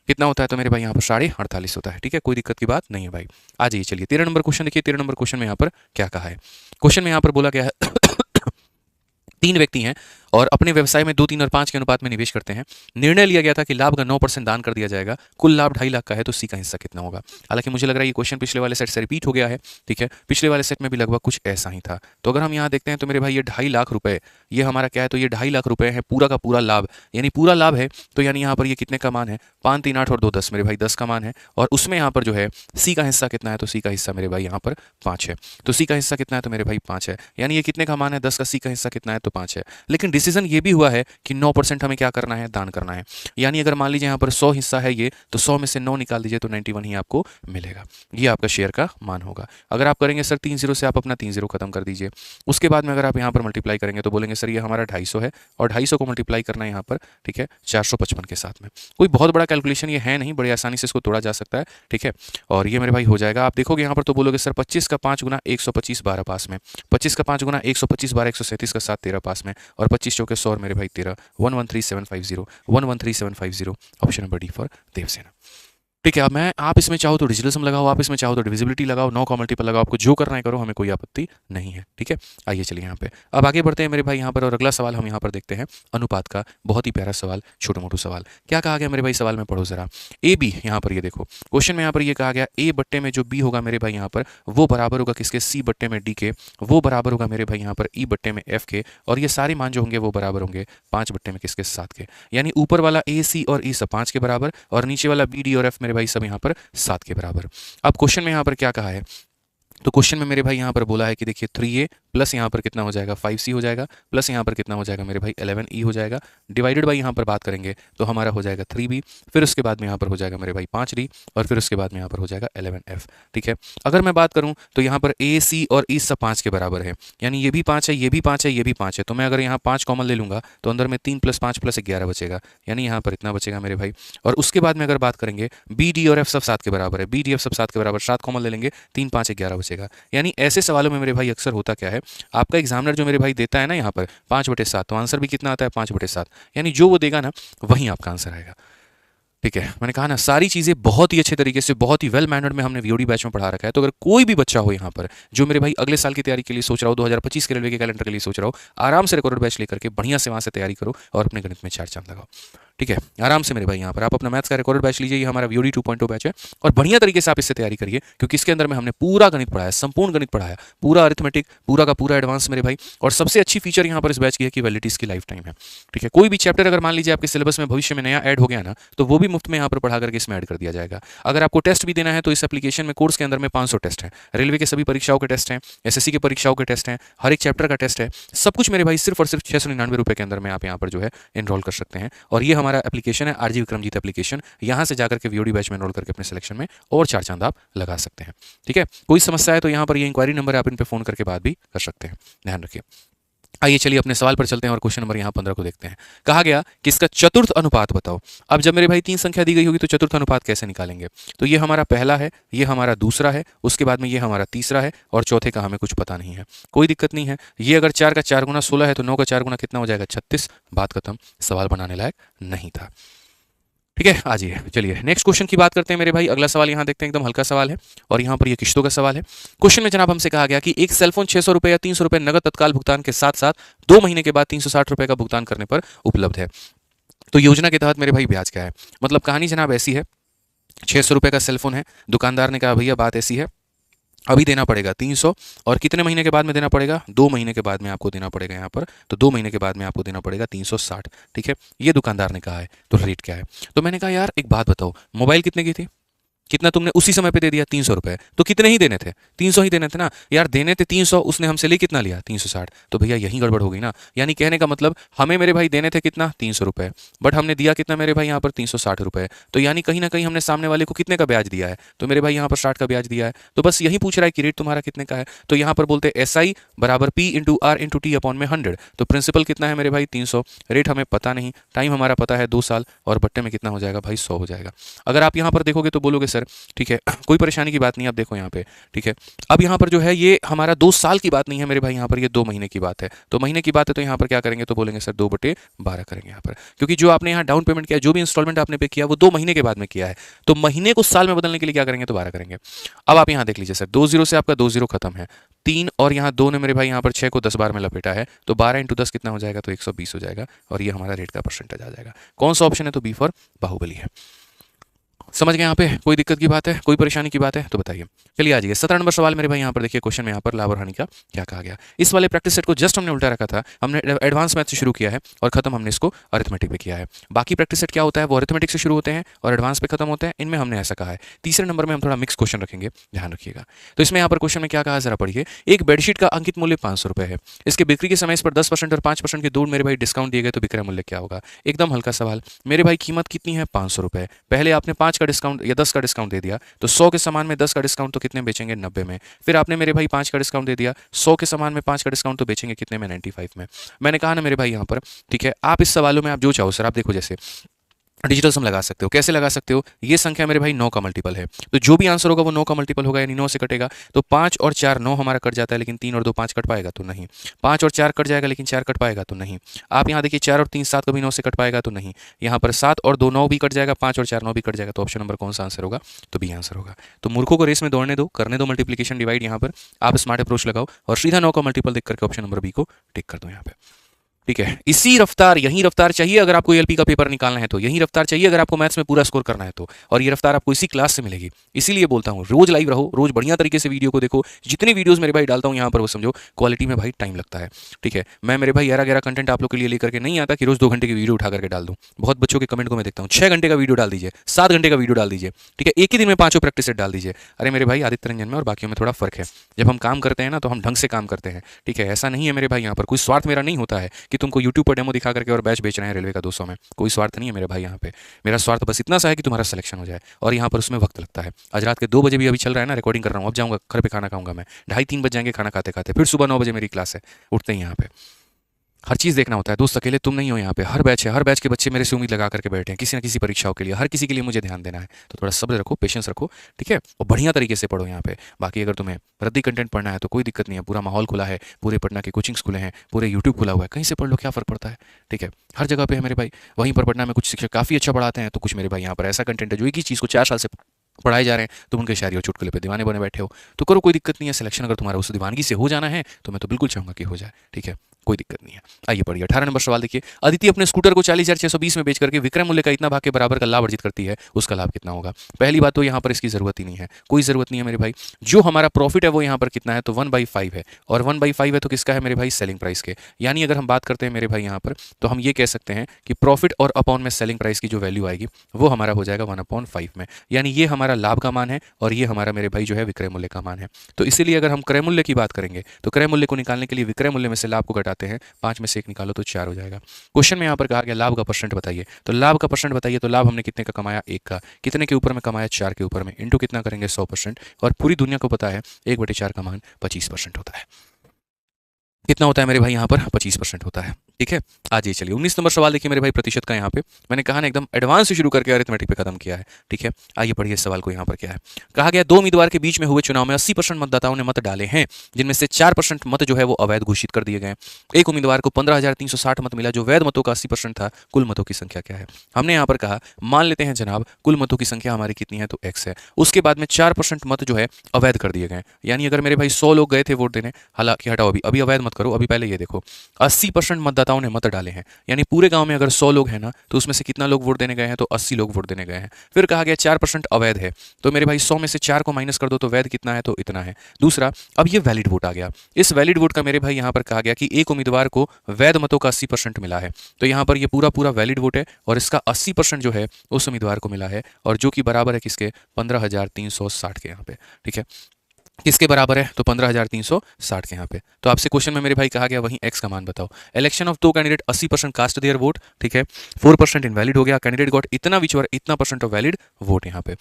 कितना होता है, तो मेरे भाई यहाँ पर 48.5 होता है। ठीक है, कोई दिक्कत की बात नहीं है भाई। आ जाइए चलिए 13 नंबर क्वेश्चन देखिए। 13 नंबर क्वेश्चन में यहाँ पर क्या कहा है, क्वेश्चन में यहाँ पर बोला गया है 3 व्यक्ति हैं और अपने व्यवसाय में 2, 3 और 5 के अनुपात में निवेश करते हैं। निर्णय लिया गया था कि लाभ का 9% दान कर दिया जाएगा। कुल लाभ 2.5 लाख का है, तो सी का हिस्सा कितना होगा। हालांकि मुझे लग रहा है ये क्वेश्चन पिछले वाले सेट से रिपीट हो गया है। ठीक है, पिछले वाले सेट में भी लगभग कुछ ऐसा ही था। तो अगर हम यहाँ देखते हैं तो मेरे भाई ये 2.5 लाख रुपए, ये हमारा क्या है, तो ये 2.5 लाख रुपए है पूरा का पूरा लाभ, यानी पूरा लाभ है। तो यानी यहाँ पर ये कितने का मान है, 5 3 8 और 2 10, मेरे भाई 10 का मान है। और उसमें यहाँ पर जो है सी का हिस्सा कितना है, तो सी का हिस्सा मेरे भाई यहाँ पर 5 है। तो सी का हिस्सा कितना है, तो मेरे भाई 5 है। यानी ये कितने का मान है, 10 का सी का हिस्सा कितना है, तो 5 है। लेकिन डिसीजन ये भी हुआ है कि 9% हमें क्या करना है, दान करना है। यानी अगर मान लीजिए यहाँ पर 100 हिस्सा है ये, तो 100 में से 9 निकाल दीजिए तो 91 ही आपको मिलेगा। ये आपका शेयर का मान होगा। अगर आप करेंगे सर 3 0 से आप अपना 3 0 खत्म कर दीजिए। उसके बाद में अगर आप यहाँ पर मल्टीप्लाई करेंगे तो बोलेंगे सर ये हमारा 250 है, और 250 को मल्टीप्लाई करना है यहाँ पर, ठीक है, 455 के साथ में। कोई बहुत बड़ा कैलकुलेशन ये है नहीं, बड़ी आसानी से इसको तोड़ा जा सकता है। ठीक है, और ये मेरे भाई हो जाएगा। आप देखोगे यहाँ पर तो बोलोगे सर 25 का 5 गुना 125 12 पास में, 25 का 5 गुना 125 12 137 का 7 13 पास में, और 25 चौके 100 मेरे भाई 13, 113750 113750। Option number D for Devsena. ठीक है, अब मैं आप इसमें चाहो तो डिजिटल सम लगाओ, आप इसमें चाहो तो डिविजिबिलिटी लगाओ, 9 का मल्टीपल लगाओ, आपको जो करना है करो, हमें कोई आपत्ति नहीं है। ठीक है, आइए चलिए यहाँ पे अब आगे बढ़ते हैं मेरे भाई यहाँ पर, और अगला सवाल हम यहाँ पर देखते हैं अनुपात का। बहुत ही प्यारा सवाल, छोटू मोटू सवाल। क्या कहा गया मेरे भाई सवाल में, पढ़ो जरा। ए बी, यहाँ पर ये देखो क्वेश्चन में यहाँ पर ये कहा गया ए बट्टे में जो बी होगा मेरे भाई यहाँ पर, वो बराबर होगा किसके, सी बट्टे में डी के, वो बराबर होगा मेरे भाई यहाँ पर ई बट्टे में एफ के, और ये सारे मान जो होंगे वो बराबर होंगे 5 बट्टे में किसके, 7 के। यानी ऊपर वाला ए सी और ई सब 5 के बराबर, और नीचे वाला बी डी और एफ मेरे भाई सब यहाँ पर 7 के बराबर। अब क्वेश्चन में यहाँ पर क्या कहा है, तो क्वेश्चन में मेरे भाई यहाँ पर बोला है कि देखिए 3a प्लस यहाँ पर कितना हो जाएगा, 5c हो जाएगा, प्लस यहाँ पर कितना हो जाएगा मेरे भाई 11e हो जाएगा, डिवाइडेड बाई यहाँ पर बात करेंगे तो हमारा हो जाएगा 3b, फिर उसके बाद में यहाँ पर हो जाएगा मेरे भाई 5d, और फिर उसके बाद में यहाँ पर हो जाएगा 11f। ठीक है, अगर मैं बात करूँ तो यहाँ पर a c और e सब 5 के बराबर है, यानी ये भी 5 है, ये भी 5 है, ये भी 5 है। तो मैं अगर यहाँ 5 कॉमन ले लूँगा तो अंदर में 3 + 5 + 11 बचेगा, यानी यहाँ पर इतना बचेगा मेरे भाई। और उसके बाद में अगर बात करेंगे b d और f सब 7 के बराबर है, b d f सब 7 के बराबर, 7 कॉमन ले लेंगे, 3 5 11 बचेगा। यानी ऐसे सवालों में मेरे भाई अक्सर होता क्या है, आपका एग्जामिनर जो मेरे भाई देता है ना यहाँ पर 5/7, तो आंसर भी कितना आता है 5/7, यानी जो वो देगा ना वही आपका आंसर आएगा। ठीक है, मैंने कहा ना सारी चीज़ें बहुत ही अच्छे तरीके से, बहुत ही वेल मैनर्ड में हमने वीओडी बैच में पढ़ा रखा है। तो अगर कोई भी बच्चा हो यहाँ पर जो मेरे भाई अगले साल की तैयारी के लिए सोच रहा हो, 2025 के रेलवे के कैलेंडर के लिए सोच रहा हो, आराम से रिकॉर्डेड बैच लेकर के बढ़िया से वहाँ से तैयारी करो और अपने गणित में 4 चांद लगाओ। ठीक है, आराम से मेरे भाई यहाँ पर आप अपना मैथ्स का रिकॉर्डेड बैच लीजिए, ये हमारा वीओडी 2.0 बैच है, और बढ़िया तरीके से आप इससे तैयारी करिए, क्योंकि इसके अंदर में हमने पूरा गणित पढ़ाया, संपूर्ण गणित पढ़ाया, पूरा अरिथमेटिक, पूरा का पूरा एडवांस मेरे भाई। और सबसे अच्छी फीचर यहाँ पर इस बैच की है कि वैलिडिटी इसकी लाइफ टाइम है। ठीक है, कोई भी चैप्टर अगर मान लीजिए आपके सिलेबस में भविष्य में नया ऐड हो गया ना, तो वो भी मुफ्त में यहाँ पर पढ़ा करके इसमें ऐड कर दिया जाएगा। अगर आपको टेस्ट भी देना है तो इस एप्लीकेशन में कोर्स के अंदर में 500 टेस्ट हैं, रेलवे के सभी परीक्षाओं के टेस्ट हैं, एसएससी की परीक्षाओं के टेस्ट हैं, हर एक चैप्टर का टेस्ट है, सब कुछ मेरे भाई सिर्फ और सिर्फ 699 रुपये के अंदर में आप यहाँ पर जो है एनरोल कर सकते हैं। और ये हमारा एप्लीकेशन है आरजी विक्रमजीत एप्लीकेशन, यहाँ से जाकर के वीओडी बैच में एनरोल करके अपने सिलेक्शन में और 4 चांद आप लगा सकते हैं। ठीक है, कोई समस्या है तो यहाँ पर ये इंक्वायरी नंबर है, आप इन पर फोन करके बात भी कर सकते हैं, ध्यान रखिए। आइए चलिए अपने सवाल पर चलते हैं और क्वेश्चन नंबर यहाँ 15 को देखते हैं। कहा गया कि इसका चतुर्थ अनुपात बताओ। अब जब मेरे भाई 3 संख्या दी गई होगी तो चतुर्थ अनुपात कैसे निकालेंगे, तो ये हमारा पहला है, ये हमारा दूसरा है, उसके बाद में ये हमारा तीसरा है, और चौथे का हमें कुछ पता नहीं है। कोई दिक्कत नहीं है, ये अगर 4 का 4 गुना 16 है तो 9 का 4 गुना कितना हो जाएगा 36, बात खत्म, सवाल बनाने लायक नहीं था। ठीक है, आ जाइए। चलिए नेक्स्ट क्वेश्चन की बात करते हैं मेरे भाई। अगला सवाल यहाँ देखते हैं, एकदम हल्का सवाल है और यहाँ पर ये किश्तों का सवाल है। क्वेश्चन में जनाब हमसे कहा गया कि एक सेलफोन 600 रुपये या 300 रुपये नगद तत्काल भुगतान के साथ साथ 2 महीने के बाद 360 रुपये का भुगतान करने पर उपलब्ध है। तो योजना के तहत मेरे भाई ब्याज क्या है? मतलब कहानी जनाब ऐसी है, 600 रुपये का सेलफोन है, दुकानदार ने कहा भैया बात ऐसी है, अभी देना पड़ेगा 300 और कितने महीने के बाद में देना पड़ेगा? 2 महीने के बाद में आपको देना पड़ेगा यहाँ पर। तो 2 महीने के बाद में आपको देना पड़ेगा 360। ठीक है, ये दुकानदार ने कहा है। तो रेट क्या है? तो मैंने कहा यार एक बात बताओ, मोबाइल कितने की थी? कितना तुमने उसी समय पे दे दिया? 300 रुपये। तो कितने ही देने थे? 300 ही देने थे ना यार। देने थे 300, उसने हमसे ले कितना लिया? 360। तो भैया यही गड़बड़ हो गई ना। यानी कहने का मतलब हमें मेरे भाई देने थे कितना? 300 रुपये, बट हमने दिया कितना मेरे भाई यहाँ पर? 360 रुपये। तो यानी कहीं ना कहीं हमने सामने वाले को कितने का ब्याज दिया है? तो मेरे भाई यहाँ पर 60 का ब्याज दिया है। तो बस यही पूछ रहा है कि रेट तुम्हारा कितने का है। तो यहाँ पर बोलते हैं SI बराबर P into R into T upon में 100। तो प्रिंसिपल कितना है मेरे भाई? 300। रेट हमें पता नहीं, टाइम हमारा पता है 2 साल, और बट्टे में कितना हो जाएगा भाई? 100 हो जाएगा। अगर आप यहाँ पर देखोगे तो बोलोगे सर ठीक है कोई परेशानी की बात नहीं, आप देखो यहाँ पे। ठीक है, अब यहाँ पर जो है ये हमारा 2 साल की बात नहीं है मेरे भाई, यहाँ पर ये 2 महीने की बात है। तो महीने की बात है तो यहाँ पर क्या करेंगे? तो बोलेंगे सर 2/12 करेंगे यहाँ पर, क्योंकि जो आपने यहाँ डाउन पेमेंट किया, जो भी इंस्टॉलमेंट आपने पे किया वो 2 महीने के बाद में किया है। तो महीने को साल में बदलने के लिए क्या करेंगे? तो 12 करेंगे। अब आप यहाँ देख लीजिए सर, 2 0 से आपका 2 0 खत्म है, 3 और यहाँ 2 ने मेरे भाई यहाँ पर 6 को 10 बार में लपेटा है। तो 12 इंटू 10 कितना हो जाएगा? तो 120 हो जाएगा, और ये हमारा रेट का परसेंटेज आ जाएगा। कौन सा ऑप्शन है? तो बी फॉर बाहुबली है। समझ गए यहाँ पे? कोई दिक्कत की बात है, कोई परेशानी की बात है तो बताइए। चलिए आ जाइए 17 नंबर सवाल मेरे भाई। यहाँ पर देखिए क्वेश्चन में यहाँ पर लाभ और हानि का क्या कहा गया। इस वाले प्रैक्टिस सेट को जस्ट हमने उल्टा रखा था, हमने एडवांस मैथ से शुरू किया है और खत्म हमने इसको अरिथमेटिक पे किया है। बाकी प्रैक्टिस सेट क्या होता है? वो अरिथमेटिक से शुरू होते हैं और एडवांस पे खत्म होते हैं। इनमें हमने ऐसा कहा है। तीसरे नंबर में हम थोड़ा मिक्स क्वेश्चन रखेंगे, ध्यान रखिएगा। तो इसमें यहाँ पर क्वेश्चन में क्या कहा जरा पढ़िए। एक बेडशीट का अंकित मूल्य 500 रुपये है, इसके बिक्री के समय इस पर 10% और 5% के दो मेरे भाई डिस्काउंट दिए गए, तो विक्रय मूल्य क्या होगा? एकदम हल्का सवाल मेरे भाई। कीमत कितनी है? 500 रुपये। पहले आपने 5 का डिस्काउंट या 10 का डिस्काउंट दे दिया, तो 100 के सामान में 10 का डिस्काउंट तो कितने बेचेंगे? 90 में। फिर आपने मेरे भाई 5 का डिस्काउंट दे दिया, 100 के सामान में 5 का डिस्काउंट तो बेचेंगे कितने में? 95 में। मैंने कहा ना मेरे भाई यहाँ पर, ठीक है, आप इस सवालों में आप जो चाहो सर, आप देखो जैसे डिजिटल सम लगा सकते हो। कैसे लगा सकते हो? ये संख्या मेरे भाई 9 का मल्टीपल है, तो जो भी आंसर होगा वो 9 का मल्टीपल होगा, यानी 9 से कटेगा। तो 5 और 4 9 हमारा कट जाता है, लेकिन 3 और 2 5 कट पाएगा तो नहीं। 5 और 4 कट जाएगा, लेकिन 4 कट पाएगा तो नहीं। आप यहाँ देखिए 4 और 3 7 कभी 9 से कट पाएगा तो नहीं। यहाँ पर 7 और 2 9 भी कट जाएगा, 5 और 4 9 भी कट जाएगा। तो ऑप्शन नंबर कौन सा आंसर होगा? तो बी आंसर होगा। तो मूर्खों को रेस में दौड़ने दो, करने दो मल्टीप्लिकेशन डिवाइड। यहाँ पर आप स्मार्ट अप्रोच लगाओ और सीधा 9 का मल्टीपल देख करके ऑप्शन नंबर बी को टिक कर दो यहाँ पे। ठीक है, इसी रफ्तार, यही रफ्तार चाहिए अगर आपको एलपी का पेपर निकालना है तो, यही रफ्तार चाहिए अगर आपको मैथ्स में पूरा स्कोर करना है तो, और ये रफ्तार आपको इसी क्लास से मिलेगी। इसीलिए बोलता हूँ रोज लाइव रहो, रोज बढ़िया तरीके से वीडियो को देखो। जितनी वीडियोस मेरे भाई डालता हूँ यहाँ पर वो समझो क्वालिटी में भाई टाइम लगता है। ठीक है, मैं मेरे भाई 11 कंटेंट आप लोग के लिए लेकर के नहीं आता कि रोज 2 घंटे की वीडियो उठा करके डाल दूँ। बहुत बच्चों के कमेंट को मैं देखता हूँ, 6 घंटे का वीडियो डाल दीजिए, 7 घंटे का वीडियो डाल दीजिए। ठीक है, एक ही दिन में 5 प्रैक्टिस सेट डाल दीजिए। अरे मेरे भाई आदित्य रंजन में और बाकियों में थोड़ा फर्क है। जब हम काम करते हैं ना तो हम ढंग से काम करते हैं। ठीक है, ऐसा नहीं है मेरे भाई, यहाँ पर कोई स्वार्थ मेरा नहीं होता है कि तुमको यूट्यूब पर डेमो दिखा करके और बैच बेच रहे हैं रेलवे का 200 में। कोई स्वार्थ नहीं है मेरे भाई यहाँ पे। मेरा स्वार्थ बस इतना सा है कि तुम्हारा सिलेक्शन हो जाए, और यहाँ पर उसमें वक्त लगता है। आज रात के 2 बजे भी अभी चल रहा है ना, रिकॉर्डिंग कर रहा हूँ। अब जाऊँगा घर पे, खाना खाऊंगा मैं, 2:30-3 बज जाएंगे खाना खाते खाते। फिर सुबह 9 बजे मेरी क्लास है, उठते ही यहाँ पे हर चीज़ देखना होता है। दोस्त अकेले तुम नहीं हो यहाँ पे, हर बैच है, हर बैच के बच्चे मेरे से उम्मीद लगा करके बैठे हैं किसी न किसी परीक्षाओं के लिए। हर किसी के लिए मुझे ध्यान देना है, तो थोड़ा सब्र रखो, पेशेंस रखो। ठीक है, और बढ़िया तरीके से पढ़ो यहाँ पे। बाकी अगर तुम्हें रद्दी कंटेंट पढ़ना है तो कोई दिक्कत नहीं है, पूरा माहौल खुला है, पूरे पटना के कोचिंग्स खुले हैं, पूरे यूट्यूब खुला हुआ है, कहीं से पढ़ लो, क्या फ़र्क पड़ता है। ठीक है, हर जगह पे है मेरे भाई। वहीं पर पटना में कुछ शिक्षक काफ़ी अच्छा पढ़ाते हैं, तो कुछ मेरे भाई यहाँ पर ऐसा कंटेंट है जो एक ही चीज़ को 4 साल से पढ़ाए जा रहे हैं, तुम उनके शायरी और चुटकुले पे दीवाने बने बैठे हो। तो करो, कोई दिक्कत नहीं है। सिलेक्शन अगर तुम्हारा उस दीवानगी से हो जाना है तो मैं तो बिल्कुल चाहूँगा कि हो जाए। ठीक है, कोई दिक्कत नहीं है। आइए पढ़िए 18 नंबर सवाल देखिए। अदिति अपने स्कूटर को 40,620 में बेच करके विक्रय मूल्य का इतना भाग के बराबर का लाभ अर्जित करती है, उसका लाभ कितना होगा? पहली बात तो यहाँ पर इसकी जरूरत ही नहीं है, कोई जरूरत नहीं है मेरे भाई। जो हमारा प्रॉफिट है वो यहाँ पर कितना है? तो 1/5 है, और 1/5 है तो किसका है मेरे भाई? सेलिंग प्राइस के। यानी अगर हम बात करते हैं मेरे भाई यहाँ पर, तो हम ये कह सकते हैं कि प्रॉफिट और अपॉन में सेलिंग प्राइस की जो वैल्यू आएगी वो हमारा हो जाएगा 1/5 में। यानी ये हमारा लाभ का मान है और ये हमारा मेरे भाई जो है विक्रय मूल्य का मान है। तो इसीलिए अगर हम क्रय मूल्य की बात करेंगे तो क्रय मूल्य को निकालने के लिए विक्रय मूल्य में से लाभ को घटाते हैं, 5 में से 1 निकालो तो 4 हो जाएगा। क्वेश्चन में यहाँ पर कहा गया लाभ का परसेंट बताइए, तो लाभ का परसेंट बताइए। तो लाभ हमने कितने का कमाया? 1 का। कितने के ऊपर में कमाया? 4 के ऊपर में। इंटू कितना करेंगे? 100%। और पूरी दुनिया को पता है 1/4 का मान 25% होता है। कितना होता है मेरे भाई यहाँ पर? 25% होता है। ठीक है। आज ये चलिए 19 नंबर सवाल देखिए मेरे भाई, प्रतिशत का यहाँ पे मैंने कहा ना एकदम एडवांस से शुरू करके अरिथमेटिक पे खत्म किया है। ठीक है, आइए पढ़िए इस सवाल को। यहाँ पर क्या है, कहा गया दो उम्मीदवार के बीच में हुए चुनाव में 80% मतदाताओं ने मत डाले हैं, जिनमें से 4% मत जो है वो अवैध घोषित कर दिए गए। एक उम्मीदवार को 15,360 मत मिला, जो वैध मतों का 80% था। कुल मतों की संख्या क्या है। हमने यहाँ पर कहा मान लेते हैं जनाब कुल मतों की संख्या हमारी कितनी है, तो x है। उसके बाद में 4% मत जो है अवैध कर दिए गए, यानी अगर मेरे भाई 100 लोग गए थे वोट देने, हालांकि हटाओ अभी अभी अवैध मत करो, अभी पहले ये देखो 80% मतदाताओं ने मत डाले हैं, यानी पूरे गांव में अगर 100 लोग हैं ना, तो उसमें से कितना लोग वोट देने गए हैं, तो 80 लोग वोट देने गए हैं। फिर कहा गया 4% अवैध है, तो मेरे भाई 100 में से 4 को माइनस कर दो तो वैध कितना है, तो इतना है। दूसरा, अब ये वैलिड वोट आ गया। इस वैलिड वोट का मेरे भाई यहाँ पर कहा गया कि एक उम्मीदवार को वैध मतों का 80% मिला है, तो यहाँ पर ये पूरा पूरा वैलिड वोट है और इसका 80% जो है उस उम्मीदवार को मिला है, और जो कि बराबर है किसके, 15,360 के यहाँ पे। ठीक है, किसके बराबर है, तो 15,360 के यहाँ पे। तो आपसे क्वेश्चन में मेरे भाई कहा गया वहीं एक्स का मान बताओ। इलेक्शन ऑफ दो कैंडिडेट 80% कास्ट देयर वोट, ठीक है, 4% इनवैलिड हो गया, कैंडिडेट गॉट इतना विच वर इतना परसेंट ऑफ वैलिड वोट यहाँ पे।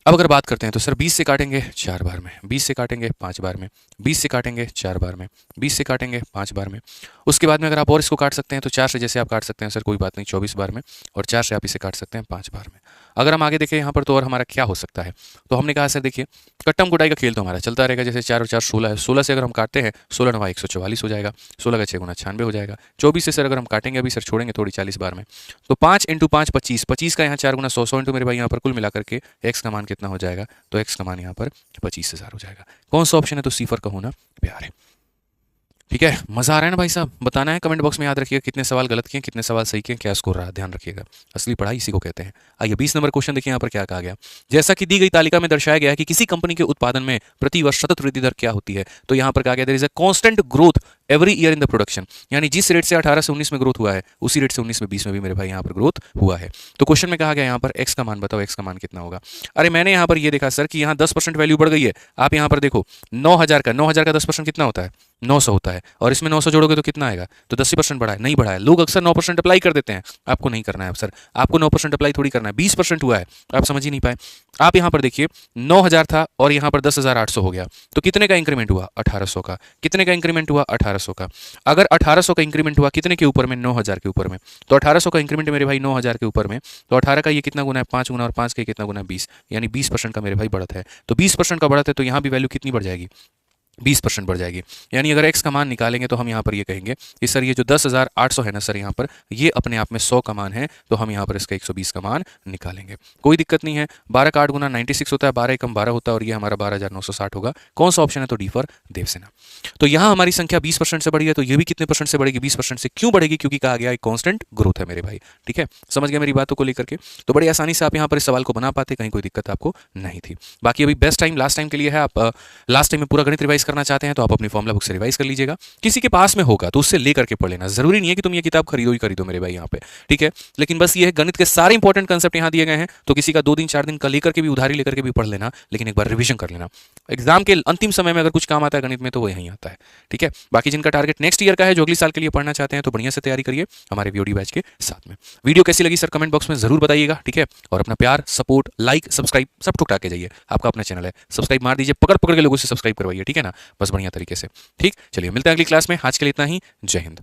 अब अगर बात करते हैं तो सर 20 से काटेंगे 4 बार में, 20 से काटेंगे 5 बार में, 20 से काटेंगे 4 बार में, 20 से काटेंगे 5 बार में। उसके बाद में अगर आप और इसको काट सकते हैं तो 4 से जैसे आप काट सकते हैं सर कोई बात नहीं 24 बार में, और 4 से आप इसे काट सकते हैं 5 बार में। अगर हम आगे देखें यहाँ पर तो और हमारा क्या हो सकता है, तो हमने कहा सर देखिए कट्टम कुटाई का खेल तो हमारा चलता रहेगा। जैसे 4 और 4 16 है, 16 से अगर हम काटते हैं 16 9 144 हो जाएगा, 16 का 6 गुना 96 हो जाएगा। 24 से सर अगर हम काटेंगे अभी सर छोड़ेंगे थोड़ी 40 बार में, तो 5 इंटू 5 25, 25 का यहाँ 4 गुना 100, 100 इंटू मेरे भाई यहाँ पर कुल मिला करके एक्स का मान कितना हो जाएगा, तो एक्स का मान यहाँ पर 25,000 हो जाएगा। कौन सा ऑप्शन है, तो सी फॉर का होना प्यार है। ठीक है, मजा आ रहा है ना भाई साहब, बताना है कमेंट बॉक्स में। याद रखिएगा कितने सवाल गलत किए, कितने सवाल सही किए, क्या स्कोर रहा, ध्यान रखिएगा। असली पढ़ाई इसी को कहते हैं। आइए 20 नंबर क्वेश्चन देखिए यहाँ पर क्या कहा गया। जैसा कि दी गई तालिका में दर्शाया गया है कि किसी कंपनी के उत्पादन में प्रति वर्ष सतत वृद्धि दर क्या होती है, तो यहाँ पर कहा गया there is a constant growth every year in the production, यानी जिस रेट से 18 से 19 में ग्रोथ हुआ है उसी रेट से 19 में 20 में भी मेरे भाई यहाँ पर ग्रोथ हुआ है। तो क्वेश्चन में कहा गया यहाँ पर एक्स का मान बताओ, एक्स का मान कितना होगा। अरे मैंने यहाँ पर ये देखा सर कि यहाँ 10% वैल्यू बढ़ गई है। आप यहाँ पर देखो 9,000 का 10% कितना होता है, 900 होता है, और इसमें 900 जोड़ोगे तो कितना आएगा, तो 10% बढ़ा है, नहीं बढ़ा है। लोग अक्सर 9% अप्लाई कर देते हैं, आपको नहीं करना है सर, आपको 9% अप्लाई थोड़ी करना है, 20% हुआ है, आप समझ ही नहीं पाए। आप यहाँ पर देखिए 9,000 था और यहाँ पर 10,800 हो गया, तो कितने का इंक्रीमेंट हुआ, 1,800 का। कितने का इंक्रीमेंट हुआ, 1,800 का। अगर 1,800 का इंक्रीमेंट हुआ कितने के ऊपर में, 9,000 के ऊपर में, तो 1,800 का इंक्रीमेंट मेरे भाई 9,000 के ऊपर में, तो 18 का ये कितना गुना है, 5 गुना, और 5 का कितना गुना है, 20, यानी 20% का मेरे भाई बढ़त है। तो 20% का बढ़त है, तो यहाँ भी वैल्यू कितनी बढ़ जाएगी, 20% बढ़ जाएगी। यानी अगर x का मान निकालेंगे तो हम यहाँ पर ये कहेंगे कि सर ये जो 10,800 है ना सर, यहाँ पर ये अपने आप में 100 का मान है, तो हम यहाँ पर इसका 120 का मान निकालेंगे, कोई दिक्कत नहीं है। 12 का 8 गुना 96 होता है, 12 एकम 12 होता है, और ये हमारा 12,960 होगा। कौन सा ऑप्शन है, तो डी फॉर देवसेना। तो यहाँ हमारी संख्या 20% से बढ़ी है, तो ये भी कितने परसेंट से बढ़ेगी, 20% से। क्यों बढ़ेगी, क्योंकि कहा गया एक कॉन्स्टेंट ग्रोथ है मेरे भाई। ठीक है, समझ गया मेरी बातों को लेकर के, तो बड़ी आसानी से आप यहाँ पर इस सवाल को बना पाते, कहीं कोई दिक्कत आपको नहीं थी। बाकी अभी बेस्ट टाइम लास्ट टाइम के लिए है। आप लास्ट टाइम में पूरा गणित रिवाइज करना चाहते हैं तो आप अपनी फॉर्मुला बुक से रिवाइज कर लीजिएगा। किसी के पास में होगा तो उससे लेकर के पढ़ लेना, जरूरी नहीं है कि तुम ये किताब खरीदो ही खरीदो मेरे भाई यहाँ पे। ठीक है, लेकिन बस ये है गणित के सारे इंपॉर्टेंट कंसेप्ट यहाँ दिए गए हैं, तो किसी का 2 दिन 4 दिन का लेकर के भी उधारी लेकर के भी पढ़ लेना, लेकिन एक बार रिवीजन कर लेना। एग्जाम के अंतिम समय में अगर कुछ काम आता है गणित में तो वो यहीं आता है। ठीक है, बाकी जिनका टारगेट नेक्स्ट ईयर का है, जो अगले साल के लिए पढ़ना चाहते हैं, तो बढ़िया से तैयारी करिए हमारे वीओडी बैच के साथ में। वीडियो कैसी लगी सर कमेंट बॉक्स में जरूर बताइएगा। ठीक है, और अपना प्यार सपोर्ट लाइक सब्सक्राइब सब ठुकरा के जाइए। आपका अपना चैनल है, सब्सक्राइब मार दीजिए, पकड़ पकड़ के लोगों से सब्सक्राइब करवाइए। ठीक है ना, बस बढ़िया तरीके से। ठीक, चलिए मिलते हैं अगली क्लास में। आज के लिए इतना ही, जय हिंद।